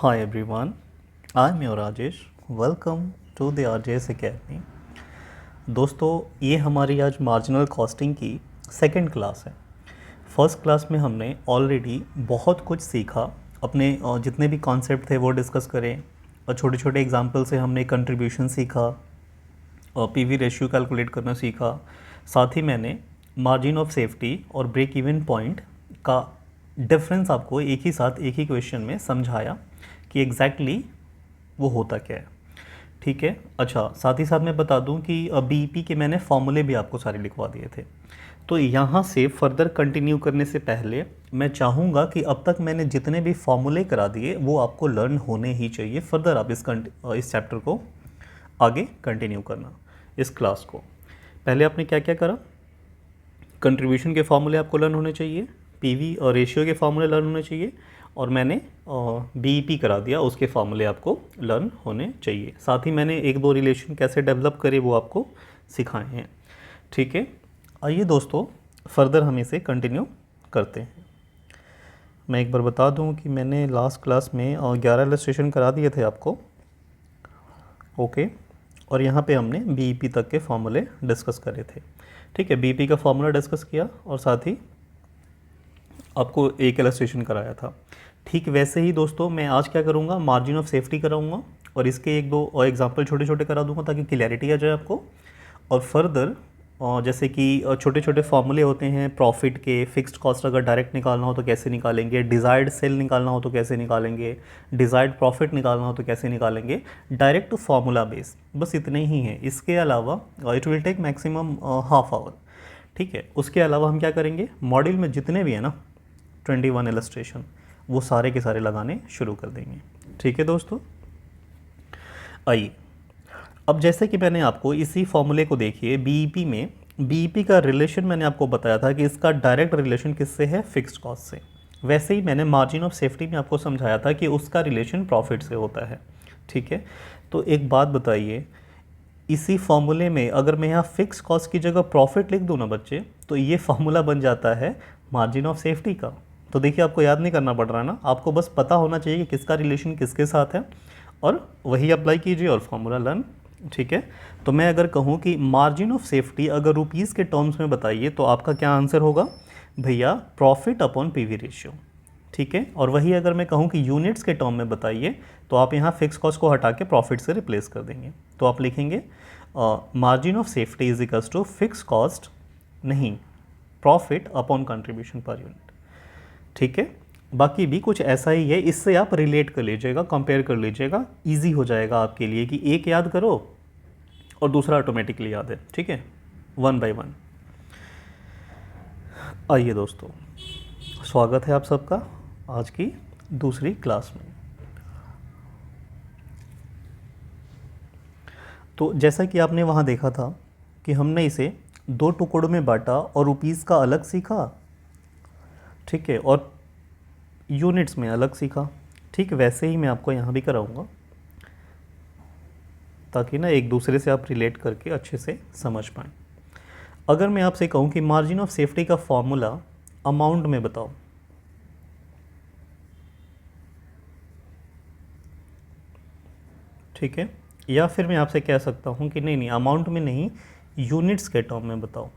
Hi everyone, I'm your Rajesh. Welcome to the RJS Academy. दोस्तों ये हमारी आज मार्जिनल कॉस्टिंग की सेकंड क्लास है। फर्स्ट क्लास में हमने ऑलरेडी बहुत कुछ सीखा, अपने जितने भी कॉन्सेप्ट थे वो डिस्कस करें और छोटे छोटे एग्जांपल से हमने कंट्रीब्यूशन सीखा और पीवी रेशियो कैलकुलेट करना सीखा। साथ ही मैंने मार्जिन ऑफ सेफ्टी और ब्रेक इवन पॉइंट का डिफरेंस आपको एक ही साथ एक ही क्वेश्चन में समझाया कि एग्जैक्टली वो होता क्या है। ठीक है, अच्छा साथ ही साथ मैं बता दूं कि बीईपी के मैंने फॉर्मूले भी आपको सारे लिखवा दिए थे। तो यहाँ से फर्दर कंटिन्यू करने से पहले मैं चाहूँगा कि अब तक मैंने जितने भी फॉर्मूले करा दिए वो आपको लर्न होने ही चाहिए। फर्दर आप इस चैप्टर को आगे कंटिन्यू करना, इस क्लास को। पहले आपने क्या क्या करा? कंट्रीब्यूशन के फॉर्मूले आपको लर्न होने चाहिए, पीवी और रेशियो के फॉर्मूले लर्न होने चाहिए, और मैंने बीईपी करा दिया, उसके फॉर्मूले आपको लर्न होने चाहिए। साथ ही मैंने एक दो रिलेशन कैसे डेवलप करे वो आपको सिखाए हैं। ठीक है, आइए दोस्तों फर्दर हम इसे कंटिन्यू करते हैं। मैं एक बार बता दूं कि मैंने लास्ट क्लास में 11 इलस्ट्रेशन करा दिए थे आपको। ओके, और यहाँ पे हमने बीईपी तक के फॉर्मूले डिस्कस करे थे। ठीक है, बीईपी का फॉर्मूला डिस्कस किया और साथ ही आपको एक इलस्ट्रेशन कराया था। ठीक वैसे ही दोस्तों मैं आज क्या करूँगा, मार्जिन ऑफ सेफ्टी कराऊँगा और इसके एक दो और एग्जांपल छोटे छोटे करा दूँगा ताकि क्लैरिटी आ जाए आपको। और फर्दर जैसे कि छोटे छोटे फॉर्मूले होते हैं प्रॉफिट के, फिक्स्ड कॉस्ट अगर डायरेक्ट निकालना हो तो कैसे निकालेंगे, डिज़ायर्ड सेल निकालना हो तो कैसे निकालेंगे, डिज़ायर्ड प्रॉफिट निकालना हो तो कैसे निकालेंगे, डायरेक्ट टू फार्मूला बेस। बस इतने ही हैं, इसके अलावा it will take maximum half hour. ठीक है, उसके अलावा हम क्या करेंगे, मॉड्यूल में जितने भी हैं ना 21 इलस्ट्रेशन, वो सारे के सारे लगाने शुरू कर देंगे। ठीक है दोस्तों, आइए अब जैसे कि मैंने आपको इसी फॉर्मूले को देखिए, बीईपी में बीईपी का रिलेशन मैंने आपको बताया था कि इसका डायरेक्ट रिलेशन किससे है, फिक्स्ड कॉस्ट से। वैसे ही मैंने मार्जिन ऑफ सेफ्टी में आपको समझाया था कि उसका रिलेशन प्रॉफिट से होता है। ठीक है, तो एक बात बताइए, इसी फॉर्मूले में अगर मैं यहाँ फिक्स कॉस्ट की जगह प्रॉफिट लिख दूँ ना बच्चे, तो ये फॉर्मूला बन जाता है मार्जिन ऑफ सेफ्टी का। तो देखिए आपको याद नहीं करना पड़ रहा ना, आपको बस पता होना चाहिए कि किसका रिलेशन किसके साथ है और वही अप्लाई कीजिए और फॉर्मूला लर्न। ठीक है, तो मैं अगर कहूँ कि मार्जिन ऑफ सेफ्टी अगर रुपीज़ के टर्म्स में बताइए तो आपका क्या आंसर होगा भैया, प्रॉफिट अपॉन पीवी रेशियो। ठीक है, और वही अगर मैं कहूँ कि यूनिट्स के टर्म में बताइए तो आप यहाँ फिक्स कॉस्ट को हटा के प्रॉफिट से रिप्लेस कर देंगे। तो आप लिखेंगे margin of safety is equals to fix cost, नहीं, profit upon contribution per unit. ठीक है, बाकी भी कुछ ऐसा ही है, इससे आप रिलेट कर लीजिएगा, कंपेयर कर लीजिएगा, ईजी हो जाएगा आपके लिए कि एक याद करो और दूसरा ऑटोमेटिकली याद है। ठीक है, वन बाय वन। आइए दोस्तों, स्वागत है आप सबका आज की दूसरी क्लास में। तो जैसा कि आपने वहाँ देखा था कि हमने इसे दो टुकड़ों में बांटा और रुपीज़ का अलग सीखा, ठीक है, और यूनिट्स में अलग सीखा। ठीक वैसे ही मैं आपको यहाँ भी कराऊँगा ताकि ना एक दूसरे से आप रिलेट करके अच्छे से समझ पाएँ। अगर मैं आपसे कहूँ कि मार्जिन ऑफ सेफ्टी का फॉर्मूला अमाउंट में बताओ, ठीक है, या फिर मैं आपसे कह सकता हूँ कि नहीं नहीं अमाउंट में नहीं, यूनिट्स के टर्म में बताओ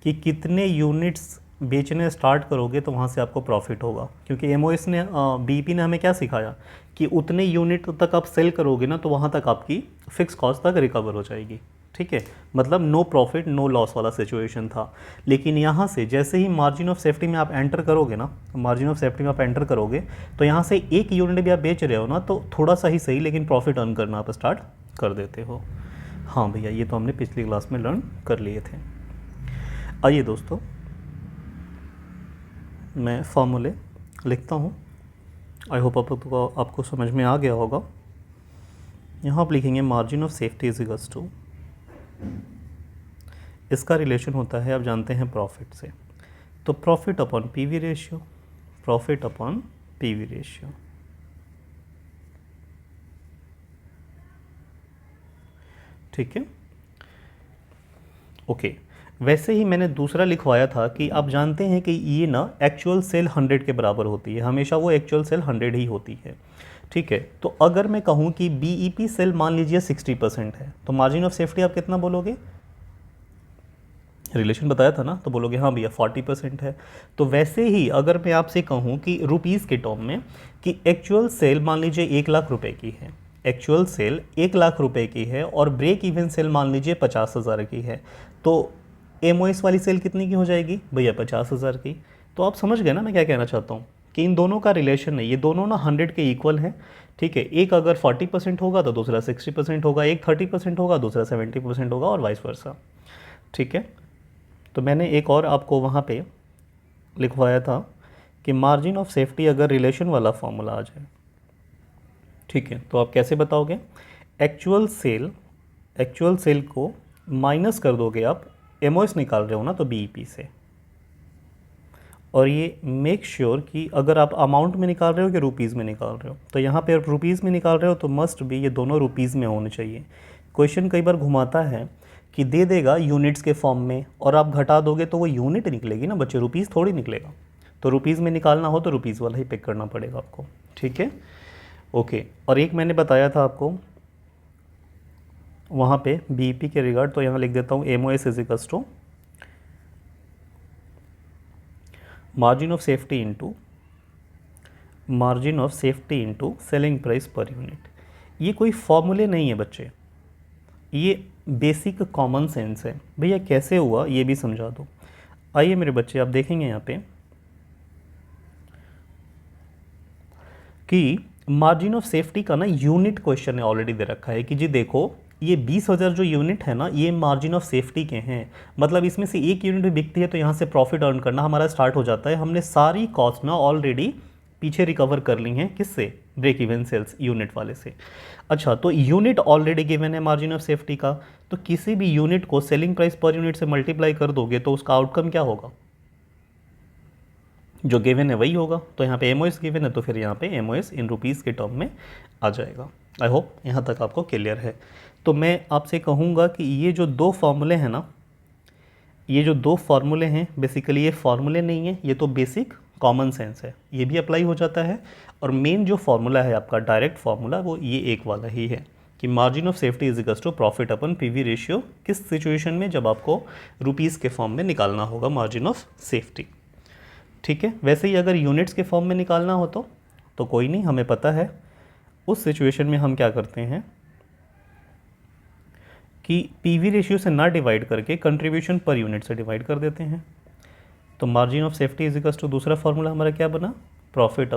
कि कितने यूनिट्स बेचने स्टार्ट करोगे तो वहाँ से आपको प्रॉफिट होगा। क्योंकि एमओएस ने बीईपी ने हमें क्या सिखाया कि उतने यूनिट तक आप सेल करोगे ना तो वहाँ तक आपकी फिक्स कॉस्ट तक रिकवर हो जाएगी। ठीक है, मतलब नो प्रॉफिट नो लॉस वाला सिचुएशन था। लेकिन यहाँ से जैसे ही मार्जिन ऑफ सेफ्टी में आप एंटर करोगे ना, मार्जिन ऑफ सेफ्टी में आप एंटर करोगे तो यहाँ से एक यूनिट भी आप बेच रहे हो ना तो थोड़ा सा ही सही लेकिन प्रॉफिट अर्न करना आप स्टार्ट कर देते हो। हाँ भैया, ये तो हमने पिछली क्लास में लर्न कर लिए थे। आइए दोस्तों, मैं फॉर्मूले लिखता हूँ, आई होप आपको समझ में आ गया होगा। यहाँ आप लिखेंगे margin of safety is equals to, इसका रिलेशन होता है आप जानते हैं प्रॉफिट से, तो profit upon PV ratio, profit upon PV ratio. ठीक है, ओके। वैसे ही मैंने दूसरा लिखवाया था कि आप जानते हैं कि ये ना एक्चुअल सेल 100 के बराबर होती है, हमेशा वो एक्चुअल सेल 100 ही होती है। ठीक है, तो अगर मैं कहूँ कि बीईपी सेल मान लीजिए 60% है, तो मार्जिन ऑफ सेफ्टी आप कितना बोलोगे? रिलेशन बताया था ना, तो बोलोगे हाँ भैया 40% है। तो वैसे ही अगर मैं आपसे कहूँ कि रुपीज़ के टर्म में कि एक्चुअल सेल मान लीजिए 1 लाख रुपए की है, एक्चुअल सेल 1 लाख रुपए की है और ब्रेक इवन सेल मान लीजिए 50,000 की है, तो एमओएस वाली सेल कितनी की हो जाएगी भैया? 50,000 की। तो आप समझ गए ना मैं क्या कहना चाहता हूँ, कि इन दोनों का रिलेशन है, ये दोनों ना 100 के इक्वल हैं। ठीक है, एक अगर 40% होगा तो दूसरा 60% होगा, एक 30% होगा दूसरा 70% होगा और वाइस वर्सा। ठीक है, तो मैंने एक और आपको वहाँ पे लिखवाया था कि मार्जिन ऑफ सेफ्टी अगर रिलेशन वाला फॉर्मूला आ जाए, ठीक है, तो आप कैसे बताओगे? एक्चुअल सेल को माइनस कर दोगे, आप एमओएस निकाल रहे हो ना तो बीईपी से, और ये मेक श्योर कि अगर आप अमाउंट में निकाल रहे हो कि रुपीज़ में निकाल रहे हो, तो यहाँ पे आप रुपीज़ में निकाल रहे हो तो मस्ट भी ये दोनों रुपीज़ में होने चाहिए। क्वेश्चन कई बार घुमाता है कि दे देगा यूनिट्स के फॉर्म में और आप घटा दोगे तो वो यूनिट निकलेगी ना बच्चे, रुपीज़ थोड़ी निकलेगा। तो रुपीज़ में निकालना हो तो रुपीज़ वाला ही पिक करना पड़ेगा आपको। ठीक है, ओके। और एक मैंने बताया था आपको वहाँ पे बीईपी के रिगार्ड, तो यहाँ लिख देता हूँ MOS is equals to margin of safety into selling price per unit. ये कोई फॉर्मूले नहीं है बच्चे, ये बेसिक कॉमन सेंस है। भैया कैसे हुआ ये भी समझा दो। आइए मेरे बच्चे, आप देखेंगे यहाँ पे कि मार्जिन ऑफ सेफ्टी का ना यूनिट क्वेश्चन है ऑलरेडी दे रखा है कि जी देखो ये 20,000 जो यूनिट है ना ये मार्जिन ऑफ सेफ्टी के हैं, मतलब इसमें से एक यूनिट भी बिकती है तो यहाँ से प्रॉफिट अर्न करना हमारा स्टार्ट हो जाता है। हमने सारी कॉस्ट ना ऑलरेडी पीछे रिकवर कर ली हैं, किससे? ब्रेक इवन सेल्स यूनिट वाले से। अच्छा, तो यूनिट ऑलरेडी गिवन है मार्जिन ऑफ सेफ्टी का, तो किसी भी यूनिट को सेलिंग प्राइस पर यूनिट से मल्टीप्लाई कर दोगे तो उसका आउटकम क्या होगा? जो गिवन है वही होगा। तो यहाँ पे एमओएस गिवन है तो फिर यहाँ पे एमओएस इन रुपीज़ के टर्म में आ जाएगा। आई होप यहाँ तक आपको क्लियर है। तो मैं आपसे कहूँगा कि ये जो दो फॉर्मूले हैं ना, ये जो दो फार्मूले हैं बेसिकली ये फार्मूले नहीं है, ये तो बेसिक कॉमन सेंस है, ये भी अप्लाई हो जाता है। और मेन जो फार्मूला है आपका डायरेक्ट फार्मूला वो ये एक वाला ही है कि margin of safety is equals to profit upon PV ratio, किस सिचुएशन में? जब आपको रुपीज़ के फॉर्म में निकालना होगा मार्जिन ऑफ सेफ्टी। ठीक है, वैसे ही अगर यूनिट्स के फॉर्म में निकालना हो तो कोई नहीं, हमें पता है उस सिचुएशन में हम क्या करते हैं कि पीवी रेशियो से ना डिवाइड करके कंट्रीब्यूशन पर यूनिट से डिवाइड कर देते हैं। तो margin of safety is equals to दूसरा फार्मूला हमारा क्या बना? प्रॉफिट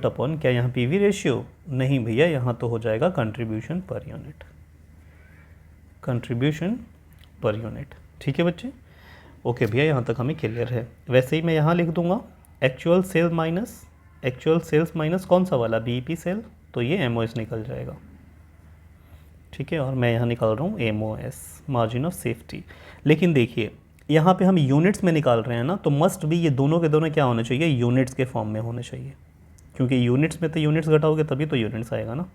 अपॉन क्या यहाँ पीवी रेशियो? नहीं भैया, यहाँ तो हो जाएगा कंट्रीब्यूशन पर यूनिट। ठीक है बच्चे, ओके भैया, यहाँ तक हमें क्लियर है। वैसे ही मैं यहाँ लिख दूंगा एक्चुअल सेल्स माइनस कौन सा वाला? बीईपी सेल, तो ये एमओएस निकल जाएगा। ठीक है, और मैं यहाँ निकाल रहा हूँ एमओएस मार्जिन ऑफ सेफ्टी। लेकिन देखिए यहाँ पे हम यूनिट्स में निकाल रहे हैं ना, तो मस्ट भी ये दोनों के दोनों क्या होने चाहिए? यूनिट्स के फॉर्म में होने चाहिए, क्योंकि यूनिट्स में तो यूनिट्स घटाओगे तभी तो यूनिट्स आएगा ना।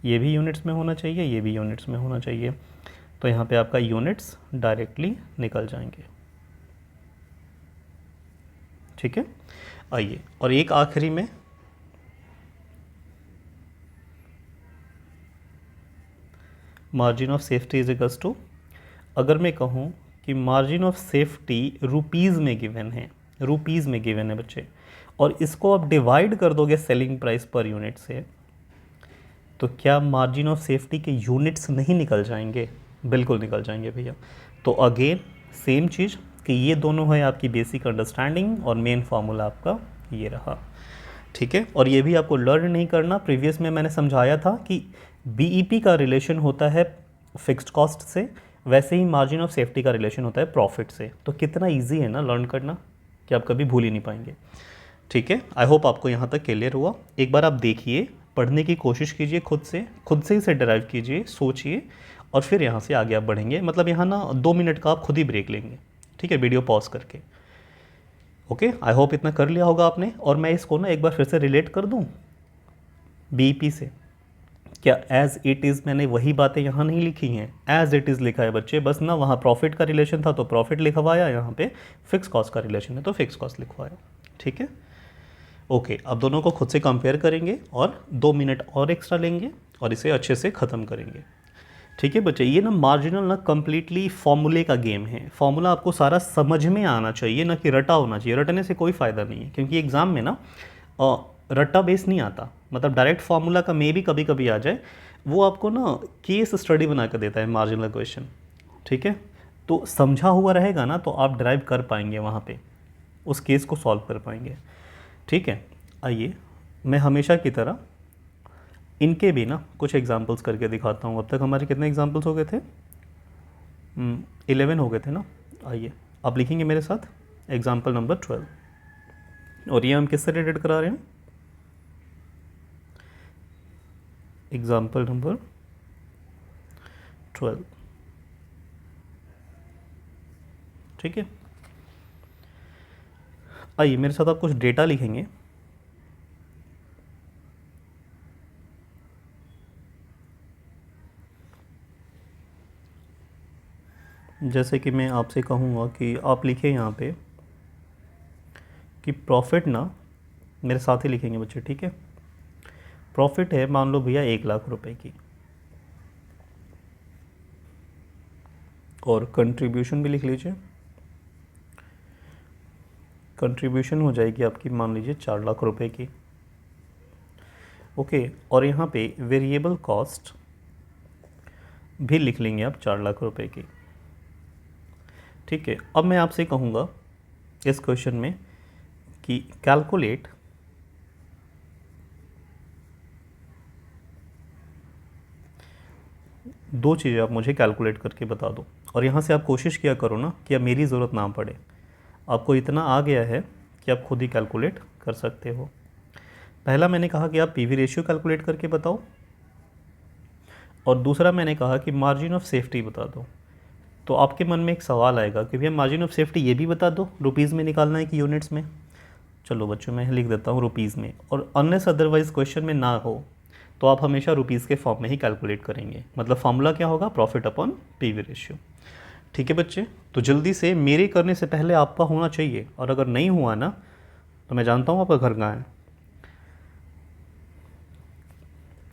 ये भी यूनिट्स में होना चाहिए, ये भी यूनिट्स में होना चाहिए, तो यहाँ पे आपका यूनिट्स डायरेक्टली निकल जाएंगे। ठीक है, आइए और एक आखिरी में margin of safety is equals to, अगर मैं कहूँ कि मार्जिन ऑफ सेफ्टी रुपीज़ में गिवन है बच्चे, और इसको आप डिवाइड कर दोगे सेलिंग प्राइस पर यूनिट से, तो क्या मार्जिन ऑफ सेफ्टी के यूनिट्स नहीं निकल जाएंगे? बिल्कुल निकल जाएंगे भैया। तो अगेन सेम चीज़ कि ये दोनों है आपकी बेसिक अंडरस्टैंडिंग और मेन फार्मूला आपका ये रहा। ठीक है, और ये भी आपको लर्न नहीं करना, प्रीवियस में मैंने समझाया था कि बीईपी का रिलेशन होता है फिक्स्ड कॉस्ट से, वैसे ही मार्जिन ऑफ सेफ्टी का रिलेशन होता है प्रॉफिट से। तो कितना इजी है ना लर्न करना कि आप कभी भूल ही नहीं पाएंगे। ठीक है, आई होप आपको यहाँ तक क्लियर हुआ। एक बार आप देखिए, पढ़ने की कोशिश कीजिए, खुद से ही इसे डिराइव कीजिए, सोचिए, और फिर यहाँ से आगे आप बढ़ेंगे। मतलब यहाँ ना 2 मिनट का आप खुद ही ब्रेक लेंगे। ठीक है, वीडियो पॉज करके। ओके, आई होप इतना कर लिया होगा आपने। और मैं इसको ना एक बार फिर से रिलेट कर दूँ बीईपी से, क्या एज इट इज़ मैंने वही बातें यहाँ नहीं लिखी हैं? एज इट इज़ लिखा है बच्चे, बस ना वहाँ प्रॉफिट का रिलेशन था तो प्रॉफिट लिखवाया, यहाँ पे फिक्स कॉस्ट का रिलेशन है तो फिक्स कॉस्ट लिखवाया। ठीक है, ओके। अब दोनों को खुद से कंपेयर करेंगे और 2 मिनट और एक्स्ट्रा लेंगे और इसे अच्छे से ख़त्म करेंगे। ठीक है बच्चे, ये ना मार्जिनल ना कम्प्लीटली फॉर्मूले का गेम है। फॉर्मूला आपको सारा समझ में आना चाहिए, ना कि रटा होना चाहिए। रटने से कोई फ़ायदा नहीं है, क्योंकि एग्ज़ाम में ना रट्टा बेस नहीं आता। मतलब डायरेक्ट फार्मूला का मे भी कभी कभी आ जाए, वो आपको ना केस स्टडी बना कर देता है मार्जिनल क्वेश्चन। ठीक है, तो समझा हुआ रहेगा ना तो आप ड्राइव कर पाएंगे, वहाँ पे उस केस को सॉल्व कर पाएंगे। ठीक है, आइए मैं हमेशा की तरह इनके भी ना कुछ एग्जांपल्स करके दिखाता हूँ। अब तक हमारे कितने एग्जांपल्स हो गए थे? 11 हो गए थे ना। आइए आप लिखेंगे मेरे साथ एग्जांपल नंबर 12, और ये हम किससे रिलेटेड करा रहे हैं? Example number 12। ठीक है, आइए मेरे साथ आप कुछ डेटा लिखेंगे। जैसे कि मैं आपसे कहूँगा कि आप लिखें यहाँ पे कि प्रॉफिट ना, मेरे साथ ही लिखेंगे बच्चे। ठीक है, प्रॉफिट है मान लो भैया 1 लाख रुपए की, और कंट्रीब्यूशन भी लिख लीजिए। कंट्रीब्यूशन हो जाएगी आपकी मान लीजिए 4 लाख रुपए की। ओके, और यहाँ पे वेरिएबल कॉस्ट भी लिख लेंगे आप 4 लाख रुपए की। ठीक है, अब मैं आपसे कहूँगा इस क्वेश्चन में कि कैलकुलेट दो चीज़ें आप मुझे कैलकुलेट करके बता दो, और यहाँ से आप कोशिश किया करो ना कि अब मेरी ज़रूरत ना पड़े। आपको इतना आ गया है कि आप खुद ही कैलकुलेट कर सकते हो। पहला मैंने कहा कि आप पीवी रेशियो कैलकुलेट करके बताओ, और दूसरा मैंने कहा कि मार्जिन ऑफ सेफ्टी बता दो। तो आपके मन में एक सवाल आएगा कि भैया मार्जिन ऑफ सेफ्टी ये भी बता दो, रुपीज़ में निकालना है कि यूनिट्स में? चलो बच्चों मैं लिख देता हूँ रुपीज़ में, और अनलेस अदरवाइज क्वेश्चन में ना हो तो आप हमेशा रुपीज़ के फॉर्म में ही कैलकुलेट करेंगे। मतलब फार्मूला क्या होगा? Profit upon PV ratio. ठीक है बच्चे, तो जल्दी से मेरे करने से पहले आपका होना चाहिए, और अगर नहीं हुआ ना तो मैं जानता हूँ आपका घर कहाँ है।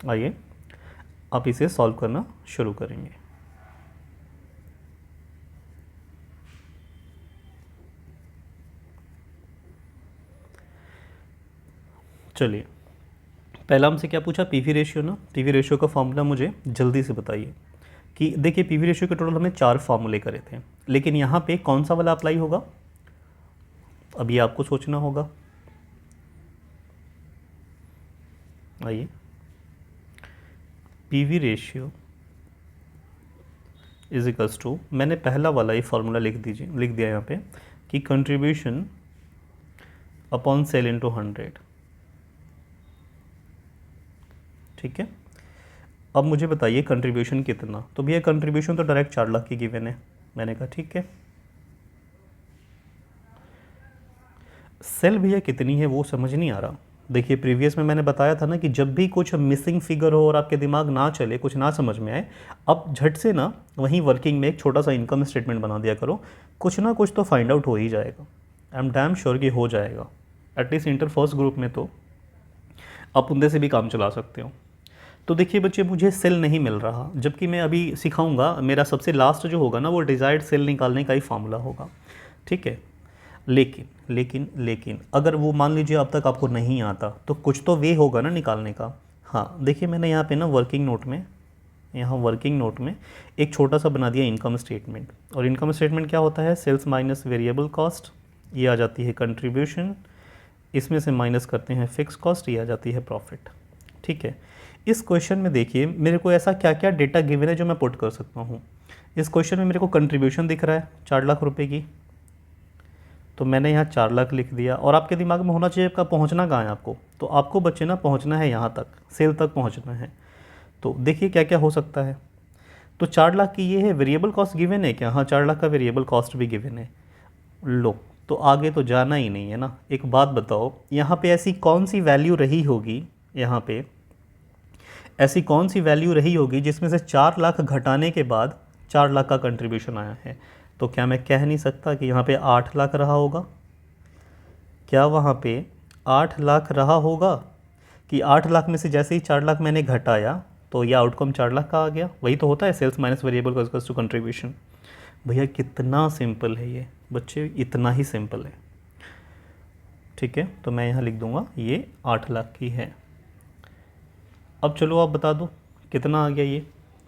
आइए आप इसे सॉल्व करना शुरू करेंगे। चलिए, पहला हमसे क्या पूछा? पीवी रेशियो ना। पीवी रेशियो का फॉर्मूला मुझे जल्दी से बताइए। कि देखिए पीवी रेशियो के टोटल हमने 4 फार्मूले करे थे, लेकिन यहाँ पे कौन सा वाला अप्लाई होगा अभी आपको सोचना होगा। आइए, PV ratio is equals to, मैंने पहला वाला ये फार्मूला लिख दिया यहाँ पे कि कंट्रीब्यूशन अपॉन सेल इंटू 100। ठीक है, अब मुझे बताइए कंट्रीब्यूशन कितना? तो भैया कंट्रीब्यूशन तो डायरेक्ट 4 लाख की गिवन है। मैंने कहा ठीक है, सेल भैया कितनी है वो समझ नहीं आ रहा। देखिए प्रीवियस में मैंने बताया था ना कि जब भी कुछ मिसिंग फिगर हो और आपके दिमाग ना चले, कुछ ना समझ में आए, अब झट से ना वहीं वर्किंग में एक छोटा सा इनकम स्टेटमेंट बना दिया करो, कुछ ना कुछ तो फाइंड आउट हो ही जाएगा। आई एम डैम श्योर कि हो जाएगा। एटलीस्ट इंटर फर्स्ट ग्रुप में तो आप उनसे से भी काम चला सकते हो। तो देखिए बच्चे, मुझे सेल नहीं मिल रहा, जबकि मैं अभी सिखाऊंगा मेरा सबसे लास्ट जो होगा ना वो डिज़ायर्ड सेल निकालने का ही फार्मूला होगा। ठीक है, लेकिन अगर वो मान लीजिए अब तक आपको नहीं आता तो कुछ तो वे होगा ना निकालने का। हाँ देखिए, मैंने यहाँ पे ना वर्किंग नोट में एक छोटा सा बना दिया इनकम स्टेटमेंट। और इनकम स्टेटमेंट क्या होता है? सेल्स माइनस वेरिएबल कॉस्ट, ये आ जाती है कंट्रीब्यूशन, इसमें से माइनस करते हैं फिक्स कॉस्ट, ये आ जाती है प्रॉफिट। ठीक है, इस क्वेश्चन में देखिए मेरे को ऐसा क्या क्या डेटा गिवन है जो मैं पुट कर सकता हूँ। इस क्वेश्चन में मेरे को कंट्रीब्यूशन दिख रहा है 4 लाख रुपए की, तो मैंने यहाँ 4 लाख लिख दिया। और आपके दिमाग में होना चाहिए आपका पहुँचना कहाँ है आपको, तो आपको बच्चे ना पहुँचना है यहाँ तक, सेल तक पहुँचना है। तो देखिए क्या क्या हो सकता है। तो 4 लाख की ये है, वेरिएबल कॉस्ट गिवन है क्या? हाँ 4 लाख का वेरिएबल कॉस्ट भी गिवन है। लो, तो आगे तो जाना ही नहीं है ना। एक बात बताओ, यहाँ पे ऐसी कौन सी वैल्यू रही होगी यहाँ पे ऐसी कौन सी वैल्यू रही होगी जिसमें से 4 लाख घटाने के बाद 4 लाख का कंट्रीब्यूशन आया है? तो क्या मैं कह नहीं सकता कि यहाँ पे 8 लाख रहा होगा? क्या वहाँ पे 8 लाख रहा होगा कि 8 लाख में से जैसे ही 4 लाख मैंने घटाया तो ये आउटकम 4 लाख का आ गया? वही तो होता है sales minus variable cost to contribution. भैया कितना सिंपल है ये बच्चे, इतना ही सिंपल है। ठीक है, तो मैं यहाँ लिख दूंगा ये 8 लाख की है। अब चलो आप बता दो कितना आ गया ये।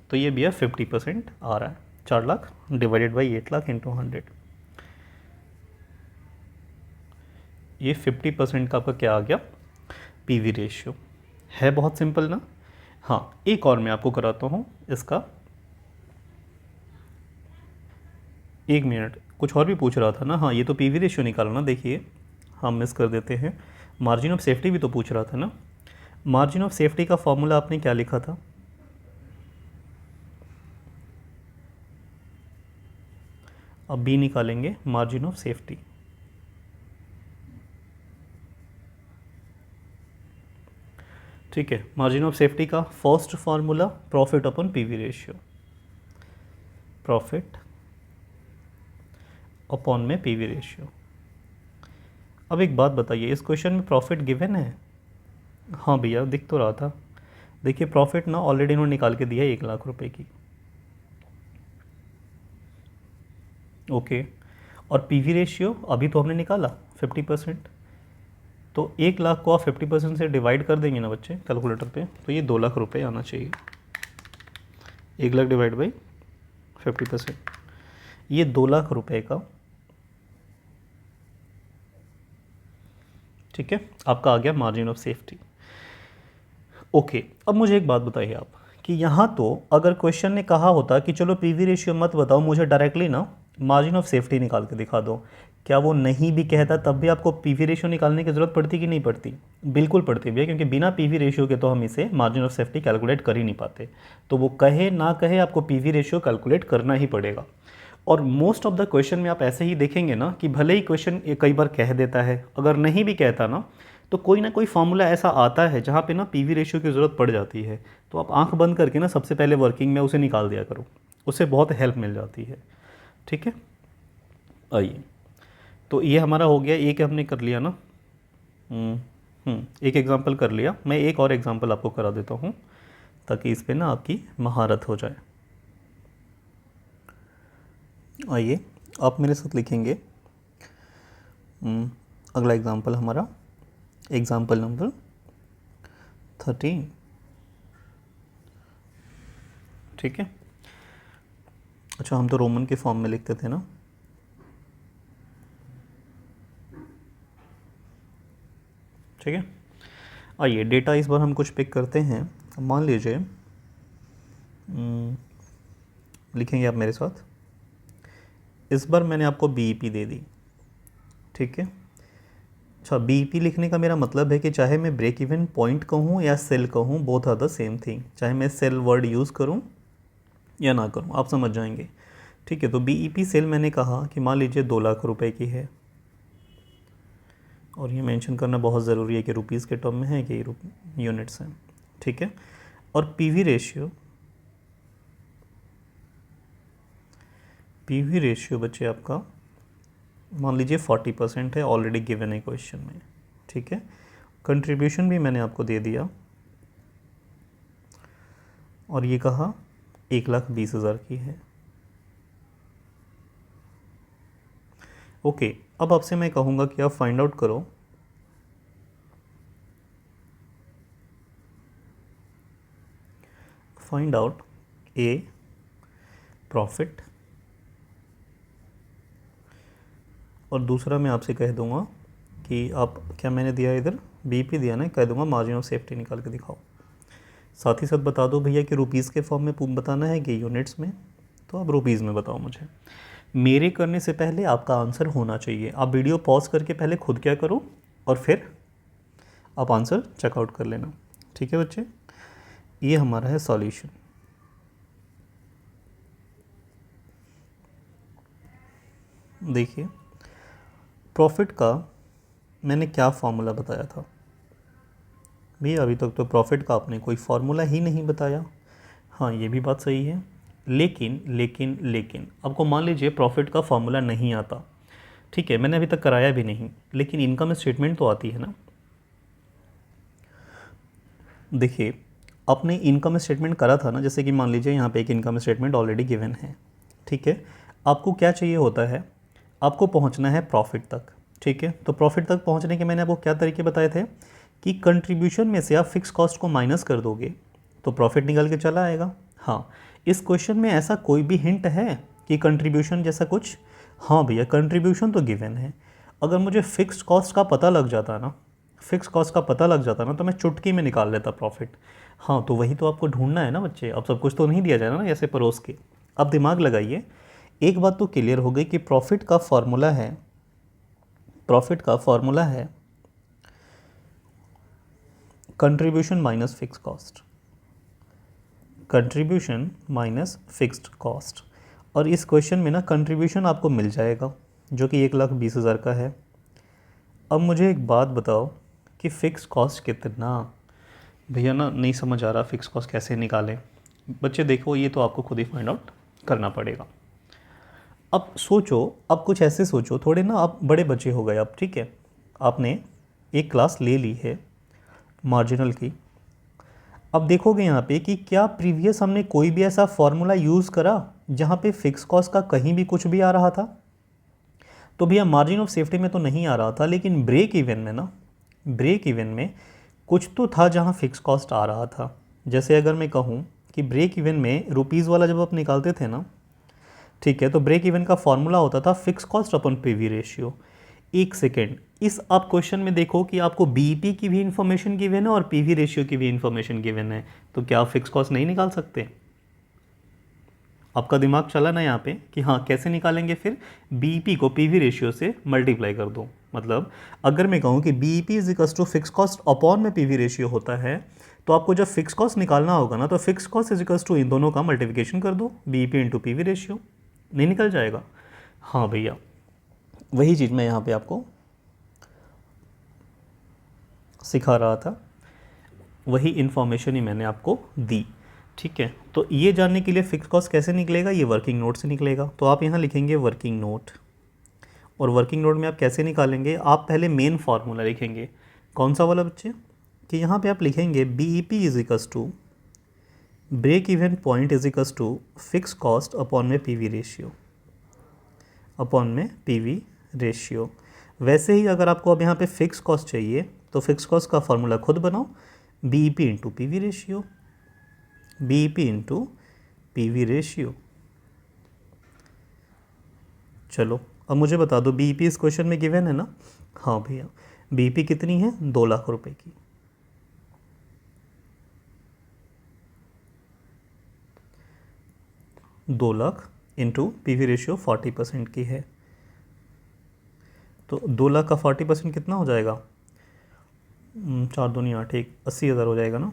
तो ये भैया 50% आ रहा है, 4 lakh divided by 8 lakh into 100। ये 50% का आपका क्या आ गया? PV ratio. है बहुत सिंपल ना। हाँ, एक और मैं आपको कराता हूँ इसका। एक मिनट, कुछ और भी पूछ रहा था ना। हाँ, ये तो पीवी रेशियो निकालना। देखिए हम मिस कर देते हैं, मार्जिन ऑफ सेफ्टी भी तो पूछ रहा था ना। मार्जिन ऑफ सेफ्टी का फॉर्मूला आपने क्या लिखा था? अब बी निकालेंगे मार्जिन ऑफ सेफ्टी। ठीक है, मार्जिन ऑफ सेफ्टी का first formula profit upon PV ratio, profit upon में पीवी रेशियो। अब एक बात बताइए, इस क्वेश्चन में प्रॉफिट गिवन है? हाँ भैया दिख तो रहा था। देखिए प्रॉफिट ना ऑलरेडी इन्होंने निकाल के दिया है 1 लाख रुपए की। ओके, और पीवी रेशियो अभी तो हमने निकाला 50%। तो 1 लाख को आप 50% से डिवाइड कर देंगे ना बच्चे कैलकुलेटर पे, तो ये 2 लाख रुपए आना चाहिए। 1 लाख डिवाइड बाई 50%, ये 2 लाख रुपए का, ठीक है, आपका आ गया मार्जिन ऑफ सेफ्टी। ओके, अब मुझे एक बात बताइए आप कि यहाँ तो अगर क्वेश्चन ने कहा होता कि चलो पीवी रेशियो मत बताओ, मुझे डायरेक्टली ना मार्जिन ऑफ सेफ्टी निकाल के दिखा दो, क्या वो नहीं भी कहता तब भी आपको पीवी रेशियो निकालने की ज़रूरत पड़ती कि नहीं पड़ती? बिल्कुल पड़ती भैया, क्योंकि बिना पीवी रेशियो के तो हम इसे मार्जिन ऑफ सेफ्टी कैलकुलेट कर ही नहीं पाते। तो वो कहे ना कहे आपको पीवी रेशियो कैलकुलेट करना ही पड़ेगा। और मोस्ट ऑफ द क्वेश्चन में आप ऐसे ही देखेंगे ना कि भले ही क्वेश्चन कई बार कह देता है, अगर नहीं भी कहता ना तो कोई ना कोई फार्मूला ऐसा आता है जहाँ पे ना पीवी रेशियो की ज़रूरत पड़ जाती है। तो आप आंख बंद करके ना सबसे पहले वर्किंग में उसे निकाल दिया करो, उससे बहुत हेल्प मिल जाती है। ठीक है, आइए, तो ये हमारा हो गया, एक हमने कर लिया ना। एक एग्जांपल कर लिया। मैं एक और एग्जांपल आपको करा देता हूँ ताकि इस पे ना आपकी महारत हो जाए। आइए आप मेरे साथ लिखेंगे अगला एग्जांपल हमारा, एग्जांपल नंबर 13। ठीक है, अच्छा हम तो रोमन के फॉर्म में लिखते थे ना। ठीक है, आइए डेटा इस बार हम कुछ पिक करते हैं। मान लीजिए लिखेंगे आप मेरे साथ, इस बार मैंने आपको बीईपी दे दी। ठीक है, अच्छा बीईपी लिखने का मेरा मतलब है कि चाहे मैं ब्रेक इवन पॉइंट कहूँ या सेल कहूँ, both are the same thing. चाहे मैं सेल वर्ड यूज़ करूँ या ना करूँ, आप समझ जाएंगे। ठीक है, तो बीईपी सेल मैंने कहा कि मान लीजिए 2 लाख रुपए की है, और ये मेंशन करना बहुत ज़रूरी है कि रुपीज़ के टर्म में है कि यूनिट्स हैं। ठीक है, और पीवी रेशियो बच्चे आपका मान लीजिए 40% है, ऑलरेडी गिवन है क्वेश्चन में। ठीक है, कंट्रीब्यूशन भी मैंने आपको दे दिया, और ये कहा 1,20,000 की है। ओके, अब आपसे मैं कहूँगा कि आप फाइंड आउट करो ए प्रॉफिट, और दूसरा मैं आपसे कह दूंगा कि आप क्या मैंने दिया इधर बीपी दिया ना, कह दूंगा मार्जिन ऑफ सेफ्टी निकाल के दिखाओ। साथ ही साथ बता दो भैया कि रुपीज़ के फॉर्म में बताना है कि यूनिट्स में, तो आप रुपीज़ में बताओ मुझे। मेरे करने से पहले आपका आंसर होना चाहिए। आप वीडियो पॉज करके पहले खुद क्या करो और फिर आप आंसर चेकआउट कर लेना। ठीक है बच्चे, ये हमारा है सॉल्यूशन। देखिए प्रॉफिट का मैंने क्या फॉर्मूला बताया था, भैया अभी तक तो प्रॉफिट का आपने कोई फार्मूला ही नहीं बताया। हाँ, ये भी बात सही है, लेकिन लेकिन लेकिन आपको मान लीजिए प्रॉफिट का फार्मूला नहीं आता, ठीक है, मैंने अभी तक कराया भी नहीं, लेकिन इनकम स्टेटमेंट तो आती है ना। देखिए, आपने इनकम स्टेटमेंट करा था ना, जैसे कि मान लीजिए यहाँ पे एक इनकम स्टेटमेंट ऑलरेडी गिवन है, ठीक है। आपको क्या चाहिए होता है, आपको पहुँचना है प्रॉफिट तक, ठीक है। तो प्रॉफिट तक पहुँचने के मैंने आपको क्या तरीके बताए थे कि कंट्रीब्यूशन में से आप फिक्स कॉस्ट को माइनस कर दोगे तो प्रॉफिट निकल के चला आएगा। हाँ, इस क्वेश्चन में ऐसा कोई भी हिंट है कि कंट्रीब्यूशन जैसा कुछ? हाँ भैया, कंट्रीब्यूशन तो गिवन है। अगर मुझे फिक्स्ड कॉस्ट का पता लग जाता ना, फिक्स कॉस्ट का पता लग जाता ना, तो मैं चुटकी में निकाल लेता प्रॉफिट। हाँ, तो वही तो आपको ढूंढना है ना बच्चे, अब सब कुछ तो नहीं दिया जाए ना ऐसे परोस के। अब दिमाग लगाइए, एक बात तो क्लियर हो गई कि प्रॉफिट का फॉर्मूला है, प्रॉफिट का फॉर्मूला है contribution minus fix cost, contribution minus fixed cost. और इस क्वेश्चन में ना कंट्रीब्यूशन आपको मिल जाएगा जो कि 1,20,000 का है। अब मुझे एक बात बताओ कि फ़िक्स कॉस्ट कितना? भैया ना नहीं समझ आ रहा फ़िक्स कॉस्ट कैसे निकालें। बच्चे देखो, ये तो आपको खुद ही फाइंड आउट करना पड़ेगा। अब सोचो, अब कुछ ऐसे सोचो, थोड़े ना आप बड़े बच्चे हो गए अब, ठीक है, आपने एक क्लास ले ली है मार्जिनल की। अब देखोगे यहाँ पे कि क्या प्रीवियस हमने कोई भी ऐसा फॉर्मूला यूज़ करा जहाँ पे फिक्स कॉस्ट का कहीं भी कुछ भी आ रहा था? तो भैया मार्जिन ऑफ सेफ्टी में तो नहीं आ रहा था, लेकिन ब्रेक इवन में ना, ब्रेक इवन में कुछ तो था जहाँ फिक्स कॉस्ट आ रहा था। जैसे अगर मैं कहूँ कि ब्रेक इवन में रुपीज़ वाला जब आप निकालते थे ना, ठीक है, तो ब्रेक इवन का फॉर्मूला होता था फिक्स कॉस्ट अपन पीवी रेशियो। एक सेकेंड, इस आप क्वेश्चन में देखो कि आपको बीईपी की भी इंफॉर्मेशन गिवन है और पीवी रेशियो की भी इंफॉर्मेशन गिवन है, तो क्या आप फिक्स कॉस्ट नहीं निकाल सकते? आपका दिमाग चला ना यहाँ पे कि हाँ कैसे निकालेंगे, फिर बीईपी को पीवी रेशियो से मल्टीप्लाई कर दो। मतलब अगर मैं कहूँ कि BEP is equals to fix cost upon में पीवी रेशियो होता है, तो आपको जब फिक्स कॉस्ट निकालना होगा ना, तो fix cost is equals to इन दोनों का मल्टीप्लिकेशन कर दो, बीईपी इंटू पीवी रेशियो, नहीं निकल जाएगा? हाँ भैया, वही चीज़ मैं यहाँ पे आपको सिखा रहा था, वही इन्फॉर्मेशन ही मैंने आपको दी, ठीक है। तो ये जानने के लिए फिक्स कॉस्ट कैसे निकलेगा, ये वर्किंग नोट से निकलेगा। तो आप यहाँ लिखेंगे वर्किंग नोट, और वर्किंग नोट में आप कैसे निकालेंगे, आप पहले मेन फार्मूला लिखेंगे। कौन सा वाला बच्चे? कि यहाँ पे आप लिखेंगे BEP is equals to break even point is equals to fix cost upon में पीवी रेशियो, अपॉन में पीवी रेशियो। वैसे ही अगर आपको अब यहाँ पे फिक्स कॉस्ट चाहिए तो फिक्स कॉस्ट का फॉर्मूला खुद बनाओ, BEP into PV ratio, BEP into PV ratio. चलो अब मुझे बता दो, बीईपी इस क्वेश्चन में गिवन है ना? हाँ भैया, बीईपी कितनी है? 2 लाख रुपए की। 2 लाख इंटू पीवी रेशियो 40% की है, तो 2 लाख का 40% कितना हो जाएगा? 4 दूनी 8, 80,000 हो जाएगा ना।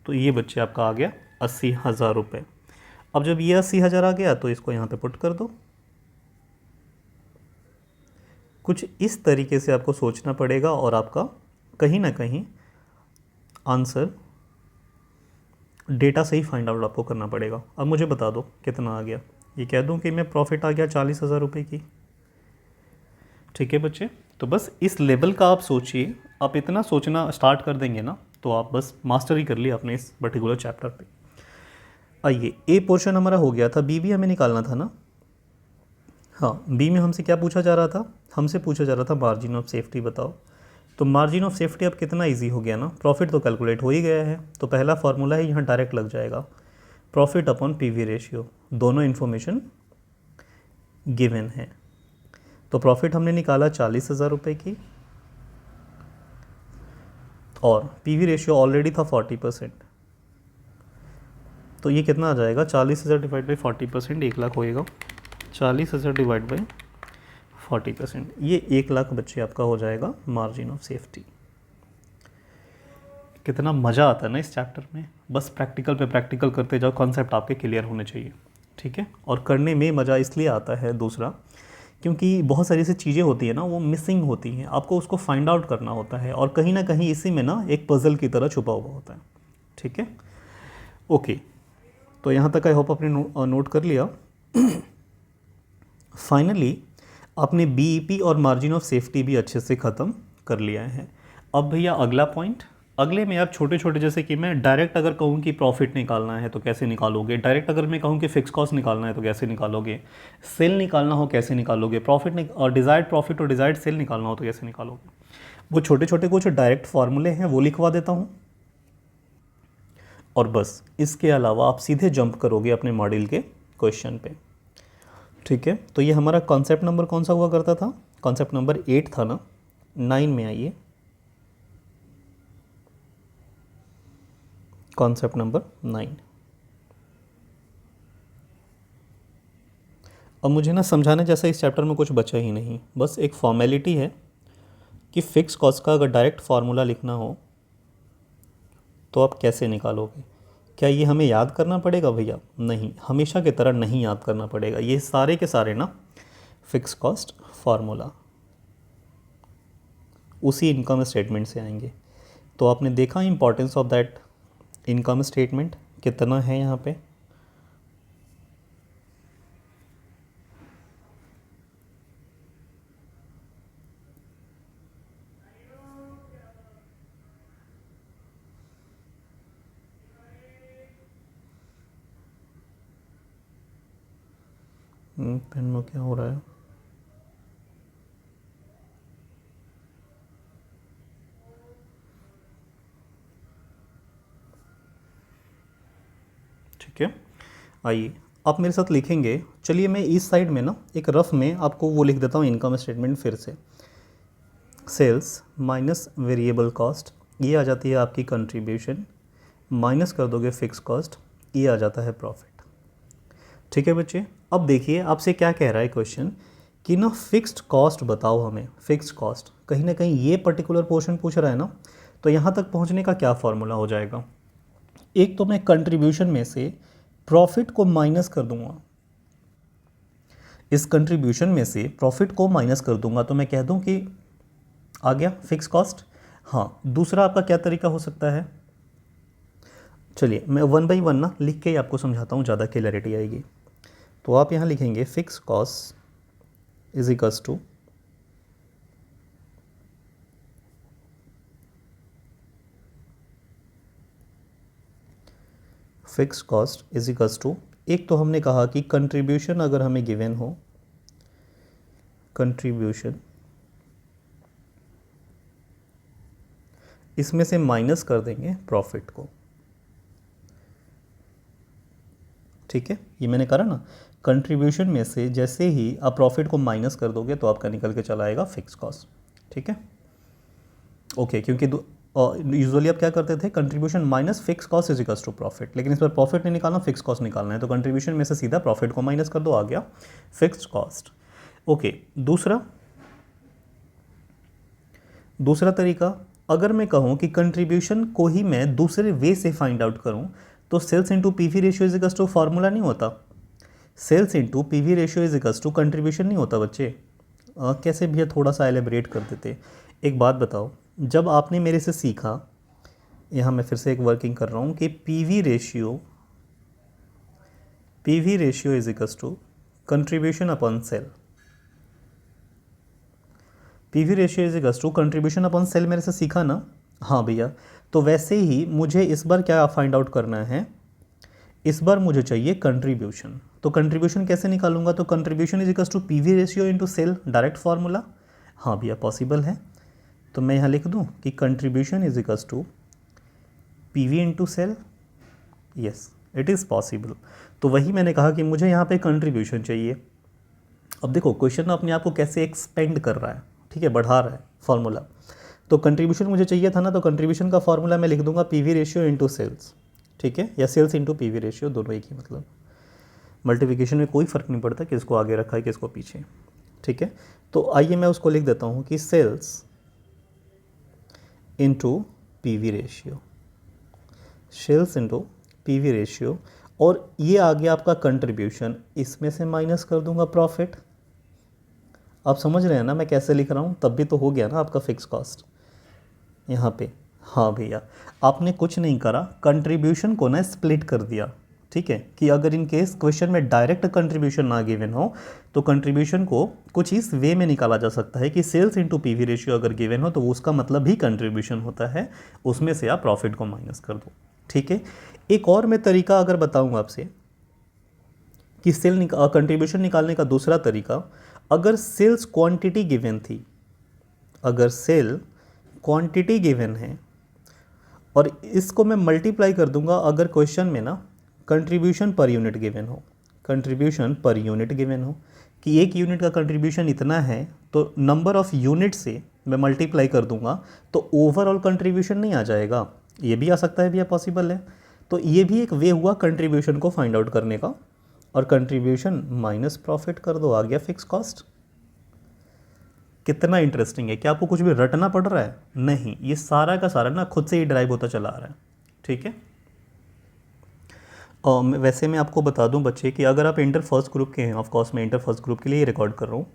तो ये बच्चे आपका आ गया 80,000 रुपये। अब जब ये 80,000 आ गया तो इसको यहाँ पे पुट कर दो। कुछ इस तरीके से आपको सोचना पड़ेगा और आपका कहीं ना कहीं आंसर डेटा से ही फाइंड आउट आपको करना पड़ेगा। अब मुझे बता दो कितना आ गया, ये कह दूं कि मैं प्रॉफिट आ गया 40,000 रुपये की, ठीक है बच्चे। तो बस इस लेवल का आप सोचिए, आप इतना सोचना स्टार्ट कर देंगे ना तो आप बस मास्टरी कर लिया अपने इस पर्टिकुलर चैप्टर पे। आइए, ए पोर्शन हमारा हो गया था, बी भी हमें निकालना था ना। हाँ, बी में हमसे क्या पूछा जा रहा था? हमसे पूछा जा रहा था मार्जिन ऑफ सेफ्टी बताओ। तो मार्जिन ऑफ सेफ्टी अब कितना इजी हो गया ना, प्रॉफिट तो कैलकुलेट हो ही गया है, तो पहला फार्मूला ही यहाँ डायरेक्ट लग जाएगा, प्रॉफिट अपॉन पीवी रेशियो, दोनों इन्फॉर्मेशन गिवन है। तो प्रॉफिट हमने निकाला 40,000 रुपये की, और पीवी रेशियो ऑलरेडी था 40%, तो ये कितना आ जाएगा? 40,000 डिवाइड बाई 40%, 1 लाख होएगा। 40,000 डिवाइड बाई 40%, ये 1 लाख बच्चे आपका हो जाएगा मार्जिन ऑफ सेफ्टी। कितना मज़ा आता है ना इस चैप्टर में, बस प्रैक्टिकल पे प्रैक्टिकल करते जाओ, कॉन्सेप्ट आपके क्लियर होने चाहिए, ठीक है। और करने में मज़ा इसलिए आता है दूसरा क्योंकि बहुत सारी ऐसी चीज़ें होती है ना, वो मिसिंग होती हैं, आपको उसको फाइंड आउट करना होता है, और कहीं ना कहीं इसी में ना एक पजल की तरह छुपा हुआ होता है। ठीक है, ओके, तो यहाँ तक आई होप आपने नोट कर लिया। फाइनली आपने बीईपी और मार्जिन ऑफ सेफ्टी भी अच्छे से ख़त्म कर लिया है। अब भैया अगला पॉइंट, अगले में आप छोटे छोटे, जैसे कि मैं डायरेक्ट अगर कहूँ कि प्रॉफिट निकालना है तो कैसे निकालोगे, डायरेक्ट अगर मैं कहूँ कि फिक्स कॉस्ट निकालना है तो कैसे निकालोगे, सेल निकालना हो कैसे निकालोगे, और डिज़ायर्ड प्रॉफिट और डिज़ायर्ड सेल निकालना हो तो कैसे निकालोगे, वो छोटे छोटे कुछ डायरेक्ट फार्मूले हैं वो लिखवा देता हूँ, और बस इसके अलावा आप सीधे जंप करोगे अपने मॉड्यूल के क्वेश्चन पे। ठीक है, तो ये हमारा कॉन्सेप्ट नंबर कौन सा हुआ करता था, कॉन्सेप्ट नंबर 8 था ना। 9 में आइए, कॉन्सेप्ट नंबर 9। अब मुझे ना समझाने जैसा इस चैप्टर में कुछ बचा ही नहीं, बस एक फॉर्मेलिटी है कि फिक्स कॉस्ट का अगर डायरेक्ट फार्मूला लिखना हो तो आप कैसे निकालोगे। क्या ये हमें याद करना पड़ेगा भैया? नहीं, हमेशा की तरह नहीं याद करना पड़ेगा, ये सारे के सारे ना फिक्स कॉस्ट फार्मूला उसी इनकम स्टेटमेंट से आएंगे। तो आपने देखा importance of that income statement कितना है यहाँ पे। पेन में क्या हो रहा है? ठीक है, आइए आप मेरे साथ लिखेंगे। चलिए मैं इस साइड में ना एक रफ में आपको वो लिख देता हूँ इनकम स्टेटमेंट फिर से। सेल्स माइनस वेरिएबल कॉस्ट, ये आ जाती है आपकी कंट्रीब्यूशन, माइनस कर दोगे फिक्स कॉस्ट, ये आ जाता है प्रॉफिट। ठीक है बच्चे, अब देखिए आपसे क्या कह रहा है क्वेश्चन कि ना फिक्स्ड कॉस्ट बताओ हमें, फिक्स्ड कॉस्ट कहीं ना कहीं ये पर्टिकुलर पोर्शन पूछ रहा है ना। तो यहाँ तक पहुँचने का क्या फॉर्मूला हो जाएगा, एक तो मैं कंट्रीब्यूशन में से प्रॉफिट को माइनस कर दूंगा, इस कंट्रीब्यूशन में से प्रॉफिट को माइनस कर दूंगा तो मैं कह दूं कि आ गया फिक्स कॉस्ट। हाँ, दूसरा आपका क्या तरीका हो सकता है, चलिए मैं वन बाई वन ना लिख के ही आपको समझाता हूँ, ज़्यादा क्लियरिटी आएगी। तो आप यहाँ लिखेंगे fix cost is equals to fix cost is equals to, एक तो हमने कहा कि कंट्रीब्यूशन अगर हमें गिवन हो, कंट्रीब्यूशन इसमें से माइनस कर देंगे प्रॉफिट को। ठीक है, ये मैंने करा ना, कंट्रीब्यूशन में से जैसे ही आप प्रॉफिट को माइनस कर दोगे तो आपका निकल के चला आएगा फिक्स कॉस्ट। ठीक है, ओके, क्योंकि यूजुअली आप क्या करते थे, contribution minus fix cost is equals to profit, लेकिन इस पर प्रॉफिट नहीं निकालना, फिक्स कॉस्ट निकालना है, तो कंट्रीब्यूशन में से सीधा प्रॉफिट को माइनस कर दो, आ गया फिक्स्ड कॉस्ट। ओके, दूसरा तरीका, अगर मैं कहूँ कि कंट्रीब्यूशन को ही मैं दूसरे वे से फाइंड आउट करूँ तो sales into PV ratio is equals to formula नहीं होता, sales into PV ratio is equals to contribution नहीं होता बच्चे। कैसे भैया, थोड़ा सा एलेबरेट कर देते। एक बात बताओ, जब आपने मेरे से सीखा, यहाँ मैं फिर से एक वर्किंग कर रहा हूँ कि PV ratio is equals to contribution upon sale, PV ratio is equals to contribution upon sale मेरे से सीखा ना। हाँ भैया, तो वैसे ही मुझे इस बार क्या फाइंड आउट करना है, इस बार मुझे चाहिए कंट्रीब्यूशन। तो कंट्रीब्यूशन कैसे निकालूंगा, तो contribution is equals to PV ratio into sale, direct formula. हाँ भैया पॉसिबल है, तो मैं यहाँ लिख दूँ कि contribution is equals to PV into sale, yes it is possible. तो वही मैंने कहा कि मुझे यहाँ पे कंट्रीब्यूशन चाहिए। अब देखो क्वेश्चन अपने आप को कैसे एक्सपेंड कर रहा है, ठीक है, बढ़ा रहा है फार्मूला। तो कंट्रीब्यूशन मुझे चाहिए था ना, तो कंट्रीब्यूशन का फार्मूला मैं लिख दूंगा पीवी रेशियो इंटू सेल्स, ठीक है, या सेल्स इंटू पीवी रेशियो, दोनों एक ही मतलब, मल्टीप्लिकेशन में कोई फ़र्क नहीं पड़ता किसको आगे रखा है किसको पीछे। ठीक है, तो आइए मैं उसको लिख देता हूँ कि sales into PV ratio, sales into PV ratio, और ये आ गया आपका कंट्रीब्यूशन, इसमें से माइनस कर दूंगा प्रॉफिट, आप समझ रहे हैं ना मैं कैसे लिख रहा हूँ, तब भी तो हो गया ना आपका फिक्स कॉस्ट यहाँ पे। हाँ भैया, आपने कुछ नहीं करा, कंट्रीब्यूशन को ना स्प्लिट कर दिया, ठीक है, कि अगर इन केस क्वेश्चन में डायरेक्ट कंट्रीब्यूशन ना गिवन हो तो कंट्रीब्यूशन को कुछ इस वे में निकाला जा सकता है कि सेल्स इंटू पीवी रेशियो अगर गिवन हो तो उसका मतलब भी कंट्रीब्यूशन होता है, उसमें से आप प्रॉफिट को माइनस कर दो, ठीक है। एक और मैं तरीका अगर बताऊँ आपसे कि कंट्रीब्यूशन निकालने का दूसरा तरीका, अगर सेल्स क्वांटिटी गिवन थी, अगर सेल क्वांटिटी गिवन है और इसको मैं मल्टीप्लाई कर दूंगा अगर क्वेश्चन में ना कंट्रीब्यूशन पर यूनिट गिवन हो, कंट्रीब्यूशन पर यूनिट गिवन हो कि एक यूनिट का कंट्रीब्यूशन इतना है, तो नंबर ऑफ यूनिट से मैं मल्टीप्लाई कर दूंगा तो ओवरऑल कंट्रीब्यूशन नहीं आ जाएगा, ये भी आ सकता है भैया, पॉसिबल है। तो ये भी एक वे हुआ कंट्रीब्यूशन को फाइंड आउट करने का, और कंट्रीब्यूशन माइनस प्रॉफिट कर दो, आ गया फिक्स कॉस्ट। कितना इंटरेस्टिंग है, क्या आपको कुछ भी रटना पड़ रहा है? नहीं, ये सारा का सारा ना खुद से ही ड्राइव होता चला आ रहा है, ठीक है। और वैसे मैं आपको बता दूं बच्चे कि अगर आप इंटर फर्स्ट ग्रुप के हैं, ऑफ कोर्स मैं इंटर फर्स्ट ग्रुप के लिए रिकॉर्ड कर रहा हूँ,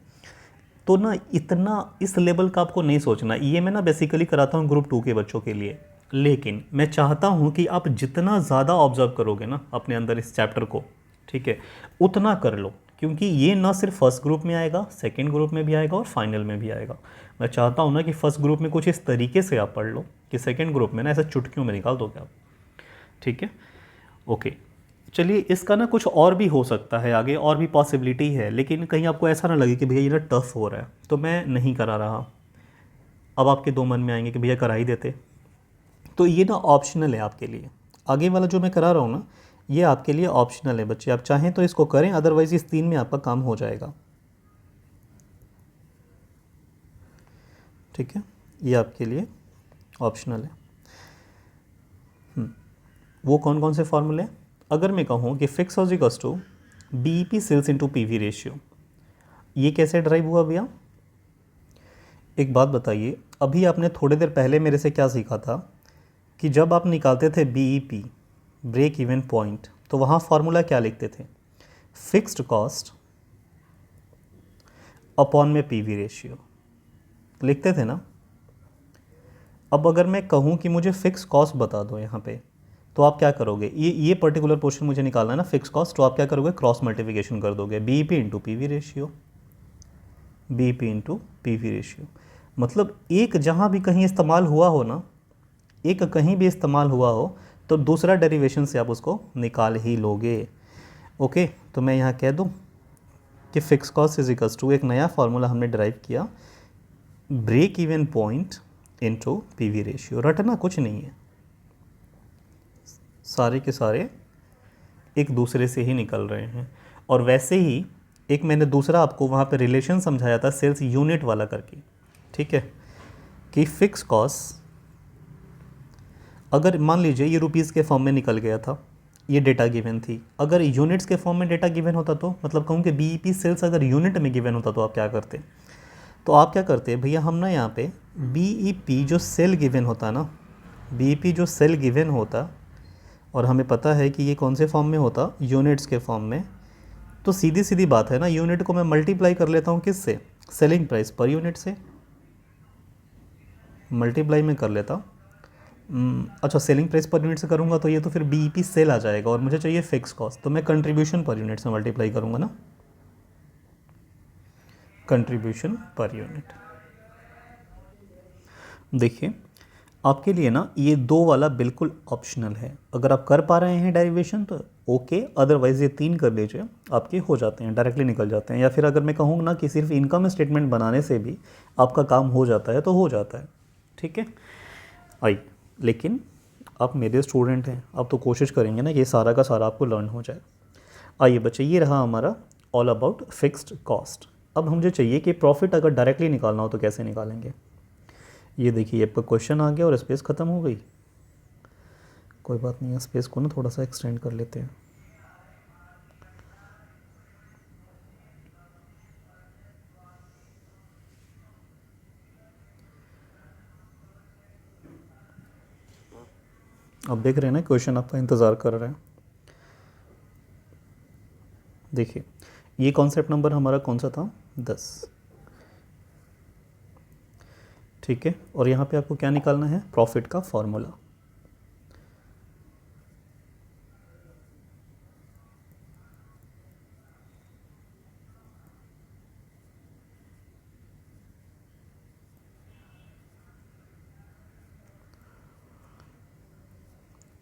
तो ना इतना इस लेवल का आपको नहीं सोचना, ये मैं ना बेसिकली कराता हूँ ग्रुप 2 के बच्चों के लिए, लेकिन मैं चाहता हूँ कि आप जितना ज़्यादा ऑब्जर्व करोगे ना अपने अंदर इस चैप्टर को, ठीक है, उतना कर लो, क्योंकि ये ना सिर्फ फर्स्ट ग्रुप में आएगा, सेकंड ग्रुप में भी आएगा और फाइनल में भी आएगा। मैं चाहता हूँ ना कि फर्स्ट ग्रुप में कुछ इस तरीके से आप पढ़ लो कि सेकंड ग्रुप में ना ऐसा चुटकियों में निकाल दोगे आप, ठीक है। ओके, चलिए, इसका ना कुछ और भी हो सकता है आगे, और भी पॉसिबिलिटी है, लेकिन कहीं आपको ऐसा ना लगे कि भैया ये ना टफ हो रहा है, तो मैं नहीं करा रहा। अब आपके दो मन में आएंगे कि भैया करा ही देते, तो ये ना ऑप्शनल है आपके लिए, आगे वाला जो मैं करा रहा हूँ ना ये आपके लिए ऑप्शनल है बच्चे, आप चाहें तो इसको करें, अदरवाइज इस 3 में आपका काम हो जाएगा, ठीक है, ये आपके लिए ऑप्शनल है। वो कौन कौन से फॉर्मूले? अगर मैं कहूँ कि fix is equals to BEP sales into PV ratio, ये कैसे ड्राइव हुआ भैया? एक बात बताइए, अभी आपने थोड़ी देर पहले मेरे से क्या सीखा था कि जब आप निकालते थे बीईपी, ब्रेक इवन पॉइंट, तो वहाँ फार्मूला क्या लिखते थे? फिक्स्ड कॉस्ट अपॉन में पीवी रेशियो लिखते थे ना। अब अगर मैं कहूँ कि मुझे फिक्स कॉस्ट बता दो यहाँ पे, तो आप क्या करोगे? ये पर्टिकुलर पोर्शन मुझे निकालना है ना फिक्स कॉस्ट, तो आप क्या करोगे? क्रॉस मल्टीप्लिकेशन कर दोगे, BEP into PV ratio, BEP into PV ratio. मतलब एक जहाँ भी कहीं इस्तेमाल हुआ हो ना, एक कहीं भी इस्तेमाल हुआ हो तो दूसरा डेरिवेशन से आप उसको निकाल ही लोगे। ओके, तो मैं यहाँ कह दूँ कि fix cost is equals to, एक नया फार्मूला हमने ड्राइव किया, break even point into PV ratio. रटना कुछ नहीं है, सारे के सारे एक दूसरे से ही निकल रहे हैं। और वैसे ही एक मैंने दूसरा आपको वहाँ पे रिलेशन समझाया था सेल्स यूनिट वाला करके, ठीक है, कि फिक्स कॉस्ट अगर मान लीजिए ये रुपीज़ के फॉर्म में निकल गया था, ये डेटा गिवन थी, अगर यूनिट्स के फॉर्म में डेटा गिवन होता तो मतलब कहूँ कि बीईपी सेल्स अगर यूनिट में गिवन होता तो आप क्या करते? तो आप क्या करते हैं भैया, हम ना यहाँ पे बीईपी जो सेल गिवन होता ना, बीईपी जो सेल गिवन होता और हमें पता है कि ये कौन से फॉर्म में होता? यूनिट्स के फॉर्म में, तो सीधी सीधी बात है ना, यूनिट को मैं मल्टीप्लाई कर लेता हूँ किससे? सेलिंग प्राइस पर यूनिट से मल्टीप्लाई में कर लेता। अच्छा, सेलिंग प्राइस पर यूनिट से करूँगा तो ये तो फिर बीईपी सेल आ जाएगा, और मुझे चाहिए फिक्स कॉस्ट, तो मैं कंट्रीब्यूशन पर यूनिट से मल्टीप्लाई करूँगा ना, कंट्रीब्यूशन पर यूनिट। देखिए आपके लिए ना ये 2 वाला बिल्कुल ऑप्शनल है, अगर आप कर पा रहे हैं डेरिवेशन तो ओके, अदरवाइज ये 3 कर लीजिए, आपके हो जाते हैं, डायरेक्टली निकल जाते हैं। या फिर अगर मैं कहूँ ना कि सिर्फ इनकम स्टेटमेंट बनाने से भी आपका काम हो जाता है तो हो जाता है, ठीक है। आई, लेकिन आप मेरे स्टूडेंट हैं, आप तो कोशिश करेंगे ना ये सारा का सारा आपको लर्न हो जाए। आइए बच्चे, ये रहा हमारा ऑल अबाउट फिक्स्ड कॉस्ट। अब मुझे चाहिए कि प्रॉफिट अगर डायरेक्टली निकालना हो तो कैसे निकालेंगे। ये देखिए आपका क्वेश्चन आ गया और स्पेस ख़त्म हो गई, कोई बात नहीं है, स्पेस को ना थोड़ा सा एक्सटेंड कर लेते हैं। अब देख रहे हैं ना क्वेश्चन आपका इंतज़ार कर रहा है। देखिए ये कॉन्सेप्ट नंबर हमारा कौन सा था? 10। ठीक है, और यहाँ पे आपको क्या निकालना है, प्रॉफिट का फॉर्मूला।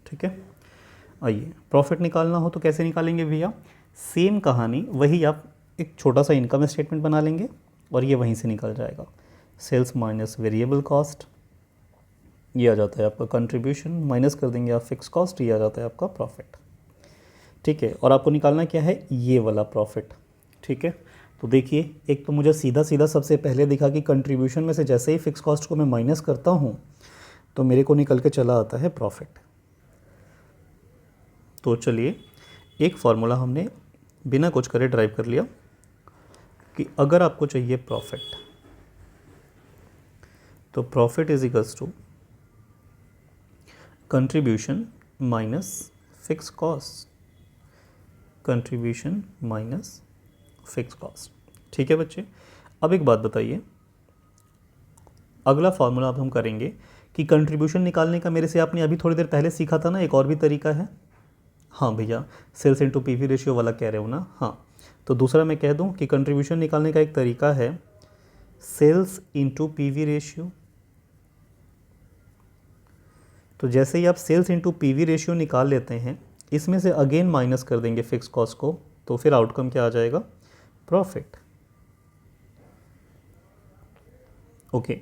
ठीक है, आइए प्रॉफिट निकालना हो तो कैसे निकालेंगे भैया, सेम कहानी, वही आप एक छोटा सा इनकम स्टेटमेंट बना लेंगे और ये वहीं से निकल जाएगा। सेल्स माइनस वेरिएबल कॉस्ट, ये आ जाता है आपका कंट्रीब्यूशन, माइनस कर देंगे आप फिक्स कॉस्ट, ये आ जाता है आपका प्रॉफिट। ठीक है, और आपको निकालना क्या है, ये वाला प्रॉफिट। ठीक है, तो देखिए एक तो मुझे सीधा सीधा सबसे पहले दिखा कि कंट्रीब्यूशन में से जैसे ही फिक्स कॉस्ट को मैं माइनस करता हूँ तो मेरे को निकल के चला आता है प्रॉफिट। तो चलिए एक फार्मूला हमने बिना कुछ करे ड्राइव कर लिया कि अगर आपको चाहिए प्रॉफिट, तो profit is equals to contribution minus fix cost, contribution minus fix cost. ठीक है बच्चे, अब एक बात बताइए, अगला फार्मूला अब हम करेंगे कि कंट्रीब्यूशन निकालने का मेरे से आपने अभी थोड़ी देर पहले सीखा था ना, एक और भी तरीका है। हाँ भैया, सेल्स इनटू पीवी रेशियो वाला कह रहे हो ना, हाँ, तो दूसरा मैं कह दूं कि कंट्रीब्यूशन निकालने का एक तरीका है सेल्स इनटू पीवी रेशियो। तो जैसे ही आप सेल्स इनटू पीवी रेशियो निकाल लेते हैं, इसमें से अगेन माइनस कर देंगे फिक्स कॉस्ट को, तो फिर आउटकम क्या आ जाएगा, प्रॉफिट। ओके,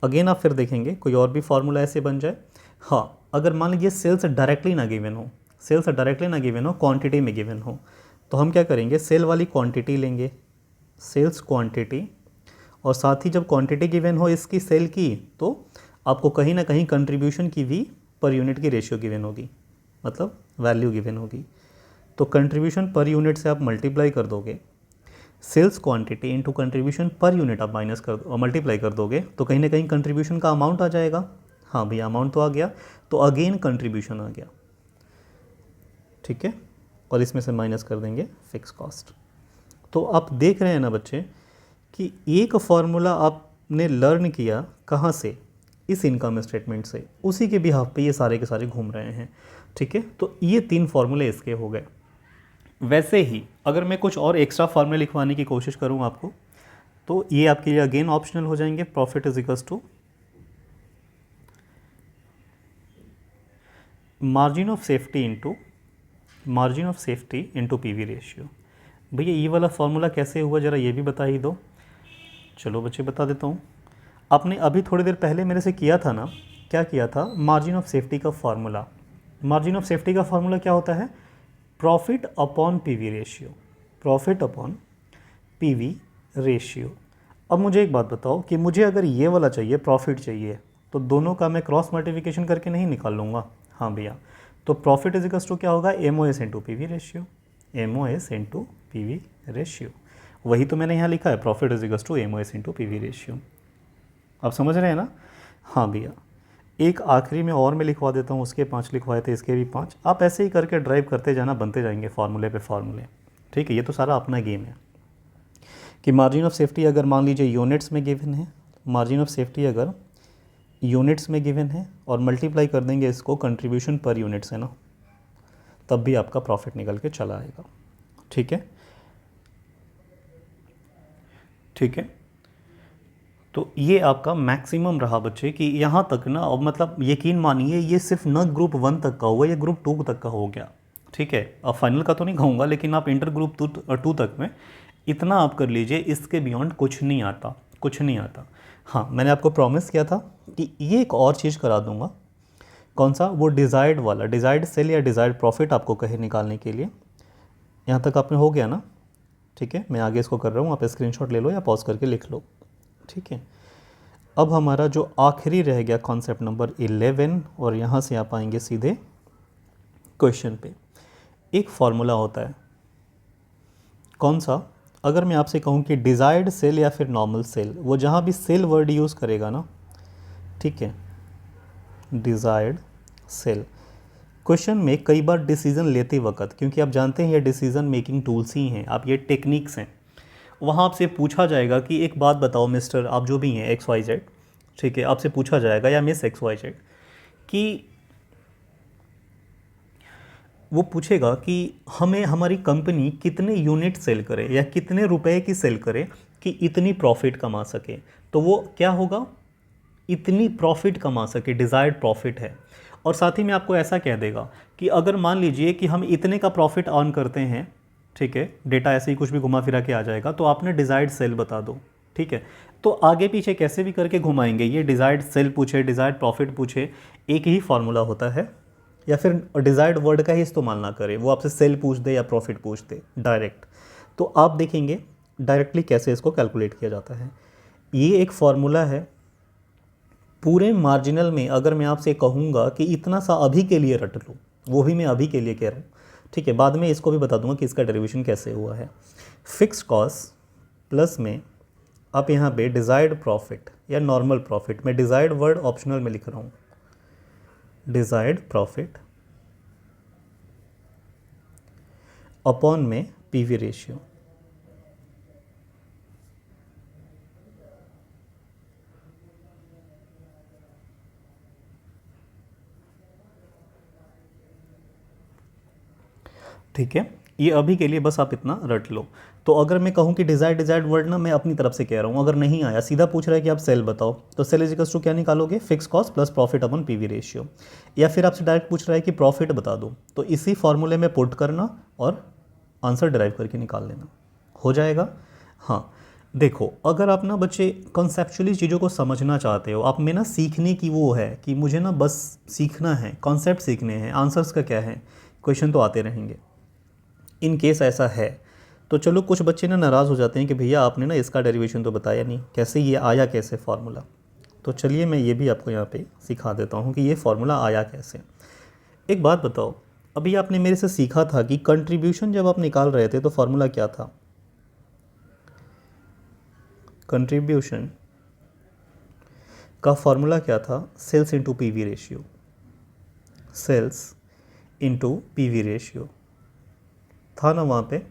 अगेन आप फिर देखेंगे कोई और भी फार्मूला ऐसे बन जाए। हाँ, अगर मान लीजिए सेल्स डायरेक्टली ना गिवन हो, सेल्स डायरेक्टली ना गिवन हो, क्वांटिटी में गिवन हो, तो हम क्या करेंगे, सेल वाली क्वांटिटी लेंगे, सेल्स क्वांटिटी, और साथ ही जब क्वांटिटी गिवन हो इसकी सेल की, तो आपको कहीं ना कहीं कंट्रीब्यूशन की भी पर यूनिट की रेशियो गिवन होगी, मतलब वैल्यू गिवन होगी। तो कंट्रीब्यूशन पर यूनिट से आप मल्टीप्लाई कर दोगे, sales quantity into contribution per unit आप माइनस कर मल्टीप्लाई कर दोगे, तो कहीं ना कहीं कंट्रीब्यूशन का अमाउंट आ जाएगा। हाँ भैया, अमाउंट तो आ गया, तो अगेन कंट्रीब्यूशन आ गया। ठीक है, और इसमें से माइनस कर देंगे फिक्स कॉस्ट। तो आप देख रहे हैं ना बच्चे कि एक फार्मूला आपने लर्न किया कहाँ से, इस इनकम स्टेटमेंट से, उसी के बिहाफ पे ये सारे के सारे घूम रहे हैं। ठीक है, तो ये 3 फार्मूले इसके हो गए। वैसे ही अगर मैं कुछ और एक्स्ट्रा फार्मूले लिखवाने की कोशिश करूँ आपको, तो ये आपके लिए अगेन ऑप्शनल हो जाएंगे। Profit is equals to margin of safety into PV ratio. भैया ये वाला फार्मूला कैसे हुआ, ज़रा ये भी बता ही दो। चलो बच्चे बता देता हूँ। आपने अभी थोड़ी देर पहले मेरे से किया था ना, क्या किया था, मार्जिन ऑफ सेफ्टी का फार्मूला। मार्जिन ऑफ सेफ्टी का फार्मूला क्या होता है, profit upon PV ratio, profit upon PV ratio. अब मुझे एक बात बताओ कि मुझे अगर ये वाला चाहिए, प्रॉफिट चाहिए, तो दोनों का मैं क्रॉस मल्टीप्लिकेशन करके नहीं निकाल लूँगा। हाँ भैया, तो प्रॉफिट इज इक्वल्स टू क्या होगा, M O S into P V ratio, M O S into P V ratio. वही तो मैंने यहाँ लिखा है, profit is equals to M O S into P V ratio. आप समझ रहे हैं ना। हाँ भैया, एक आखिरी में और मैं लिखवा देता हूँ, उसके 5 लिखवाए थे, इसके भी 5। आप ऐसे ही करके ड्राइव करते जाना, बनते जाएंगे फार्मूले पे फार्मूले। ठीक है, ये तो सारा अपना गेम है कि मार्जिन ऑफ सेफ्टी अगर मान लीजिए यूनिट्स में गिवन है, मार्जिन ऑफ सेफ्टी अगर यूनिट्स में गिवन है और मल्टीप्लाई कर देंगे इसको कंट्रीब्यूशन पर यूनिट से ना, तब भी आपका प्रॉफिट निकल के चला आएगा। ठीक है, ठीक है, तो ये आपका मैक्सिमम रहा बच्चे कि यहाँ तक ना, अब मतलब यकीन मानिए ये सिर्फ न ग्रुप 1 तक का हुआ, ये ग्रुप 2 तक का हो गया। ठीक है, अब फाइनल का तो नहीं कहूँगा, लेकिन आप इंटर ग्रुप 2 तक में इतना आप कर लीजिए, इसके बियॉन्ड कुछ नहीं आता, कुछ नहीं आता। हाँ, मैंने आपको प्रॉमिस किया था कि ये एक और चीज़ करा दूंगा। कौन सा, वो डिज़ायर्ड वाला, डिज़ायर्ड सेल या डिज़ायर्ड प्रॉफिट आपको कहे निकालने के लिए। यहाँ तक आपने हो गया ना। ठीक है, मैं आगे इसको कर रहा हूँ, आप स्क्रीनशॉट ले लो या पॉज करके लिख लो। ठीक है, अब हमारा जो आखिरी रह गया कॉन्सेप्ट नंबर 11, और यहाँ से आप आएंगे सीधे क्वेश्चन पे। एक फॉर्मूला होता है, कौन सा, अगर मैं आपसे कहूँ कि डिज़ायर्ड सेल या फिर नॉर्मल सेल, वो जहाँ भी सेल वर्ड यूज़ करेगा ना, ठीक है, डिज़ायर्ड सेल। क्वेश्चन में कई बार डिसीजन लेते वक्त, क्योंकि आप जानते हैं ये डिसीजन मेकिंग टूल्स ही हैं, आप ये टेक्निक्स हैं, वहाँ आपसे पूछा जाएगा कि एक बात बताओ मिस्टर, आप जो भी हैं XYZ, ठीक है, आपसे पूछा जाएगा या मिस एक्स वाई जेड कि वो पूछेगा कि हमें हमारी कंपनी कितने यूनिट सेल करे या कितने रुपए की सेल करे कि इतनी प्रॉफिट कमा सके, तो वो क्या होगा, इतनी प्रॉफिट कमा सके, डिज़ायर्ड प्रॉफिट है। और साथ ही में आपको ऐसा कह देगा कि अगर मान लीजिए कि हम इतने का प्रॉफिट अर्न करते हैं, ठीक है, डेटा ऐसे ही कुछ भी घुमा फिरा के आ जाएगा, तो आपने डिज़ायर्ड सेल बता दो, ठीक है। तो आगे पीछे कैसे भी करके घुमाएंगे, ये डिज़ायर्ड सेल पूछे, डिज़ायर्ड प्रॉफिट पूछे, एक ही फार्मूला होता है। या फिर डिज़ायर्ड वर्ड का ही इस्तेमाल ना करें, वो आपसे सेल पूछ दे या प्रॉफिट पूछ दे डायरेक्ट, तो आप देखेंगे डायरेक्टली कैसे इसको कैलकुलेट किया जाता है। ये एक फार्मूला है पूरे मार्जिनल में। अगर मैं आपसे कहूँगा कि इतना सा अभी के लिए रट लो, वो भी मैं अभी के लिए कह रहा हूँ, ठीक है, बाद में इसको भी बता दूंगा कि इसका डेरिवेशन कैसे हुआ है। फिक्स कॉस्ट प्लस में आप यहाँ पे डिज़ायर्ड प्रॉफिट या नॉर्मल प्रॉफिट, मैं डिज़ायर्ड वर्ड ऑप्शनल में लिख रहा हूँ, डिज़ायर्ड प्रॉफिट अपॉन में पीवी रेशियो। ठीक है, ये अभी के लिए बस आप इतना रट लो। तो अगर मैं कहूँ कि डिज़ायर्ड वर्ड ना, मैं अपनी तरफ से कह रहा हूँ, अगर नहीं आया, सीधा पूछ रहा है कि आप सेल बताओ, तो सेल इजिकल्स टू क्या निकालोगे, fix cost plus profit upon PV ratio. या फिर आपसे डायरेक्ट पूछ रहा है कि प्रॉफिट बता दो, तो इसी फॉर्मूले में पुट करना और आंसर डिराइव करके निकाल लेना, हो जाएगा। हाँ, देखो, अगर आप ना बच्चे कॉन्सेप्चुअली चीज़ों को समझना चाहते हो, आप में ना सीखने की वो है कि मुझे ना बस सीखना है, कॉन्सेप्ट सीखने हैं, आंसर्स का क्या है, क्वेश्चन तो आते रहेंगे। इन केस ऐसा है तो चलो, कुछ बच्चे ना नाराज़ हो जाते हैं कि भैया आपने ना इसका डेरिवेशन तो बताया नहीं, कैसे ये आया कैसे फार्मूला। तो चलिए मैं ये भी आपको यहाँ पे सिखा देता हूँ कि ये फार्मूला आया कैसे। एक बात बताओ, अभी आपने मेरे से सीखा था कि कंट्रीब्यूशन जब आप निकाल रहे थे तो फार्मूला क्या था, कंट्रीब्यूशन का फार्मूला क्या था, sales into PV ratio, sales into PV ratio था ना वहाँ पे।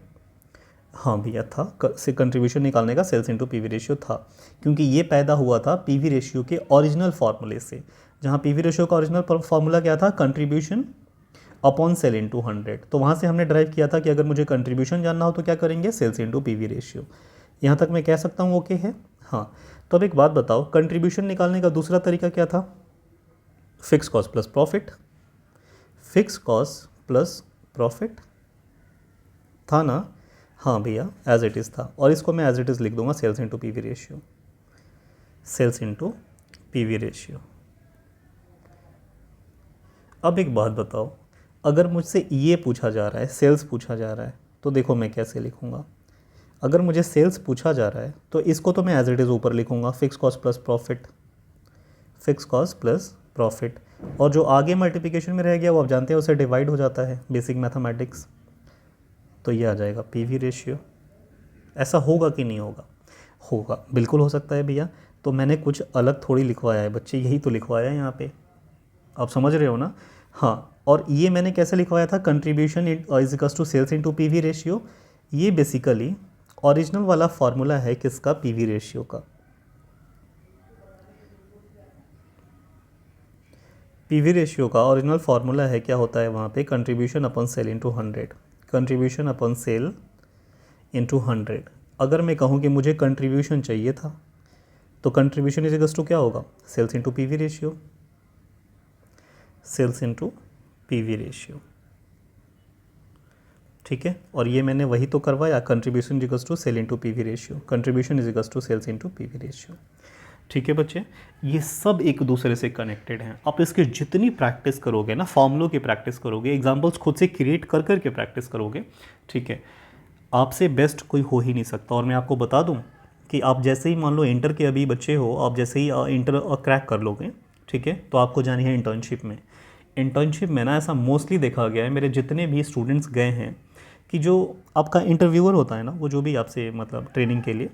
हाँ भैया था, से कंट्रीब्यूशन निकालने का सेल्स इंटू पीवी रेशियो था, क्योंकि ये पैदा हुआ था पीवी रेशियो के ओरिजिनल फार्मूले से, जहाँ पीवी रेशियो का ओरिजिनल फार्मूला क्या था, कंट्रीब्यूशन अपॉन सेल इंटू 100। तो वहाँ से हमने ड्राइव किया था कि अगर मुझे कंट्रीब्यूशन जानना हो तो क्या करेंगे, सेल्स इंटू पीवी रेशियो। यहाँ तक मैं कह सकता हूँ ओके है। हाँ, तो अब एक बात बताओ, कंट्रीब्यूशन निकालने का दूसरा तरीका क्या था, fix cost plus profit, fix cost plus profit था ना। हाँ भैया, एज इट इज़ था, और इसको मैं एज इट इज़ लिख दूंगा, sales into PV ratio, sales into PV ratio. अब एक बात बताओ, अगर मुझसे ये पूछा जा रहा है, सेल्स पूछा जा रहा है, तो देखो मैं कैसे लिखूँगा। अगर मुझे सेल्स पूछा जा रहा है तो इसको तो मैं एज इट इज़ ऊपर लिखूँगा, fix cost plus profit, fix cost plus profit, और जो आगे मल्टीप्लिकेशन में रह गया वो आप जानते हैं उसे डिवाइड हो जाता है, बेसिक मैथमेटिक्स, तो ये आ जाएगा पीवी रेशियो। ऐसा होगा कि नहीं होगा, होगा, बिल्कुल हो सकता है भैया। तो मैंने कुछ अलग थोड़ी लिखवाया है बच्चे, यही तो लिखवाया है यहाँ पे, आप समझ रहे हो ना। हाँ, और ये मैंने कैसे लिखवाया था, contribution is equals to sales into PV ratio. ये बेसिकली ओरिजिनल वाला फार्मूला है किसका, पीवी रेशियो का। पीवी रेशियो का ओरिजिनल फार्मूला है, क्या होता है वहाँ पे, contribution upon sale into 100, contribution upon sale into 100। अगर मैं कहूँ कि मुझे कंट्रीब्यूशन चाहिए था तो कंट्रीब्यूशन इज इक्वल्स टू क्या होगा, sales into PV ratio, sales into PV ratio, ठीक है। और ये मैंने वही तो करवाया, contribution is equals to sale into PV ratio, contribution is equals to sales into PV ratio, ठीक है बच्चे। ये सब एक दूसरे से कनेक्टेड हैं। आप इसके जितनी प्रैक्टिस करोगे ना, फॉर्मूलों की प्रैक्टिस करोगे, एग्जाम्पल्स खुद से क्रिएट कर करके प्रैक्टिस करोगे, ठीक है, आपसे बेस्ट कोई हो ही नहीं सकता। और मैं आपको बता दूं कि आप जैसे ही मान लो इंटर के अभी बच्चे हो, आप जैसे ही इंटर क्रैक कर लोगे, ठीक है, तो आपको जानी है इंटर्नशिप में। इंटर्नशिप में ना ऐसा मोस्टली देखा गया है, मेरे जितने भी स्टूडेंट्स गए हैं, कि जो आपका इंटरव्यूअर होता है ना, वो जो भी आपसे मतलब ट्रेनिंग के लिए,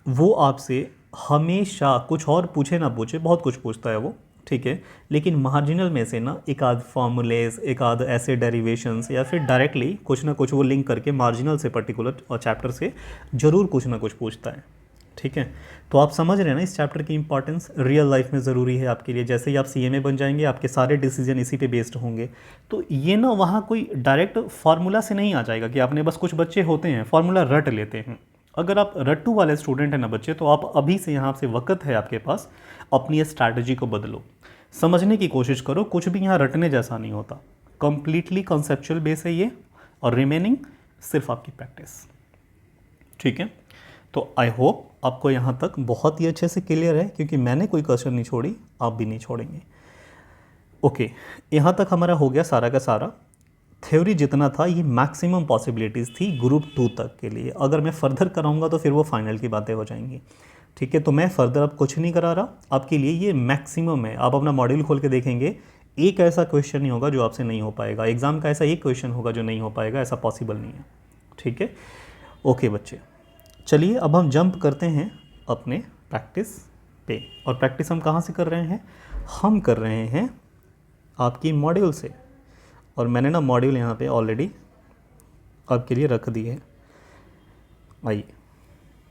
वो आपसे हमेशा कुछ और पूछे ना पूछे, बहुत कुछ पूछता है वो, ठीक है, लेकिन मार्जिनल में से ना एक आध फार्मूलेज, एक आध ऐसे डेरिवेशंस, या फिर डायरेक्टली कुछ ना कुछ वो लिंक करके मार्जिनल से पर्टिकुलर चैप्टर से ज़रूर कुछ ना कुछ पूछता है, ठीक है, तो आप समझ रहे हैं ना इस चैप्टर की इंपॉर्टेंस रियल लाइफ में ज़रूरी है आपके लिए। जैसे ही आप सीएमए बन जाएंगे आपके सारे डिसीजन इसी पे बेस्ड होंगे। तो ये ना वहाँ कोई डायरेक्ट फार्मूला से नहीं आ जाएगा कि आपने बस, कुछ बच्चे होते हैं फार्मूला रट लेते हैं। अगर आप रट्टू वाले स्टूडेंट हैं ना बच्चे, तो आप अभी से यहाँ से वक्त है आपके पास, अपनी स्ट्रैटेजी को बदलो, समझने की कोशिश करो। कुछ भी यहाँ रटने जैसा नहीं होता, कंप्लीटली कॉन्सेप्चुअल बेस है ये, और रिमेनिंग सिर्फ आपकी प्रैक्टिस। ठीक है, तो आई होप आपको यहाँ तक बहुत ही अच्छे से क्लियर है, क्योंकि मैंने कोई कसर नहीं छोड़ी, आप भी नहीं छोड़ेंगे। ओके, यहाँ तक हमारा हो गया सारा का सारा। थ्योरी जितना था ये मैक्सिमम पॉसिबिलिटीज़ थी ग्रुप 2 तक के लिए। अगर मैं फर्दर कराऊंगा तो फिर वो फाइनल की बातें हो जाएंगी। ठीक है, तो मैं फर्दर अब कुछ नहीं करा रहा आपके लिए, ये मैक्सिमम है। आप अपना मॉड्यूल खोल के देखेंगे, एक ऐसा क्वेश्चन नहीं होगा जो आपसे नहीं हो पाएगा। एग्ज़ाम का ऐसा एक क्वेश्चन होगा जो नहीं हो पाएगा, ऐसा पॉसिबल नहीं है। ठीक है, ओके बच्चे, चलिए अब हम जंप करते हैं अपने प्रैक्टिस पे। और प्रैक्टिस हम कहाँ से कर रहे हैं? हम कर रहे हैं आपकी मॉड्यूल से। और मैंने ना मॉड्यूल यहाँ पे ऑलरेडी आपके लिए रख दी है, आइए।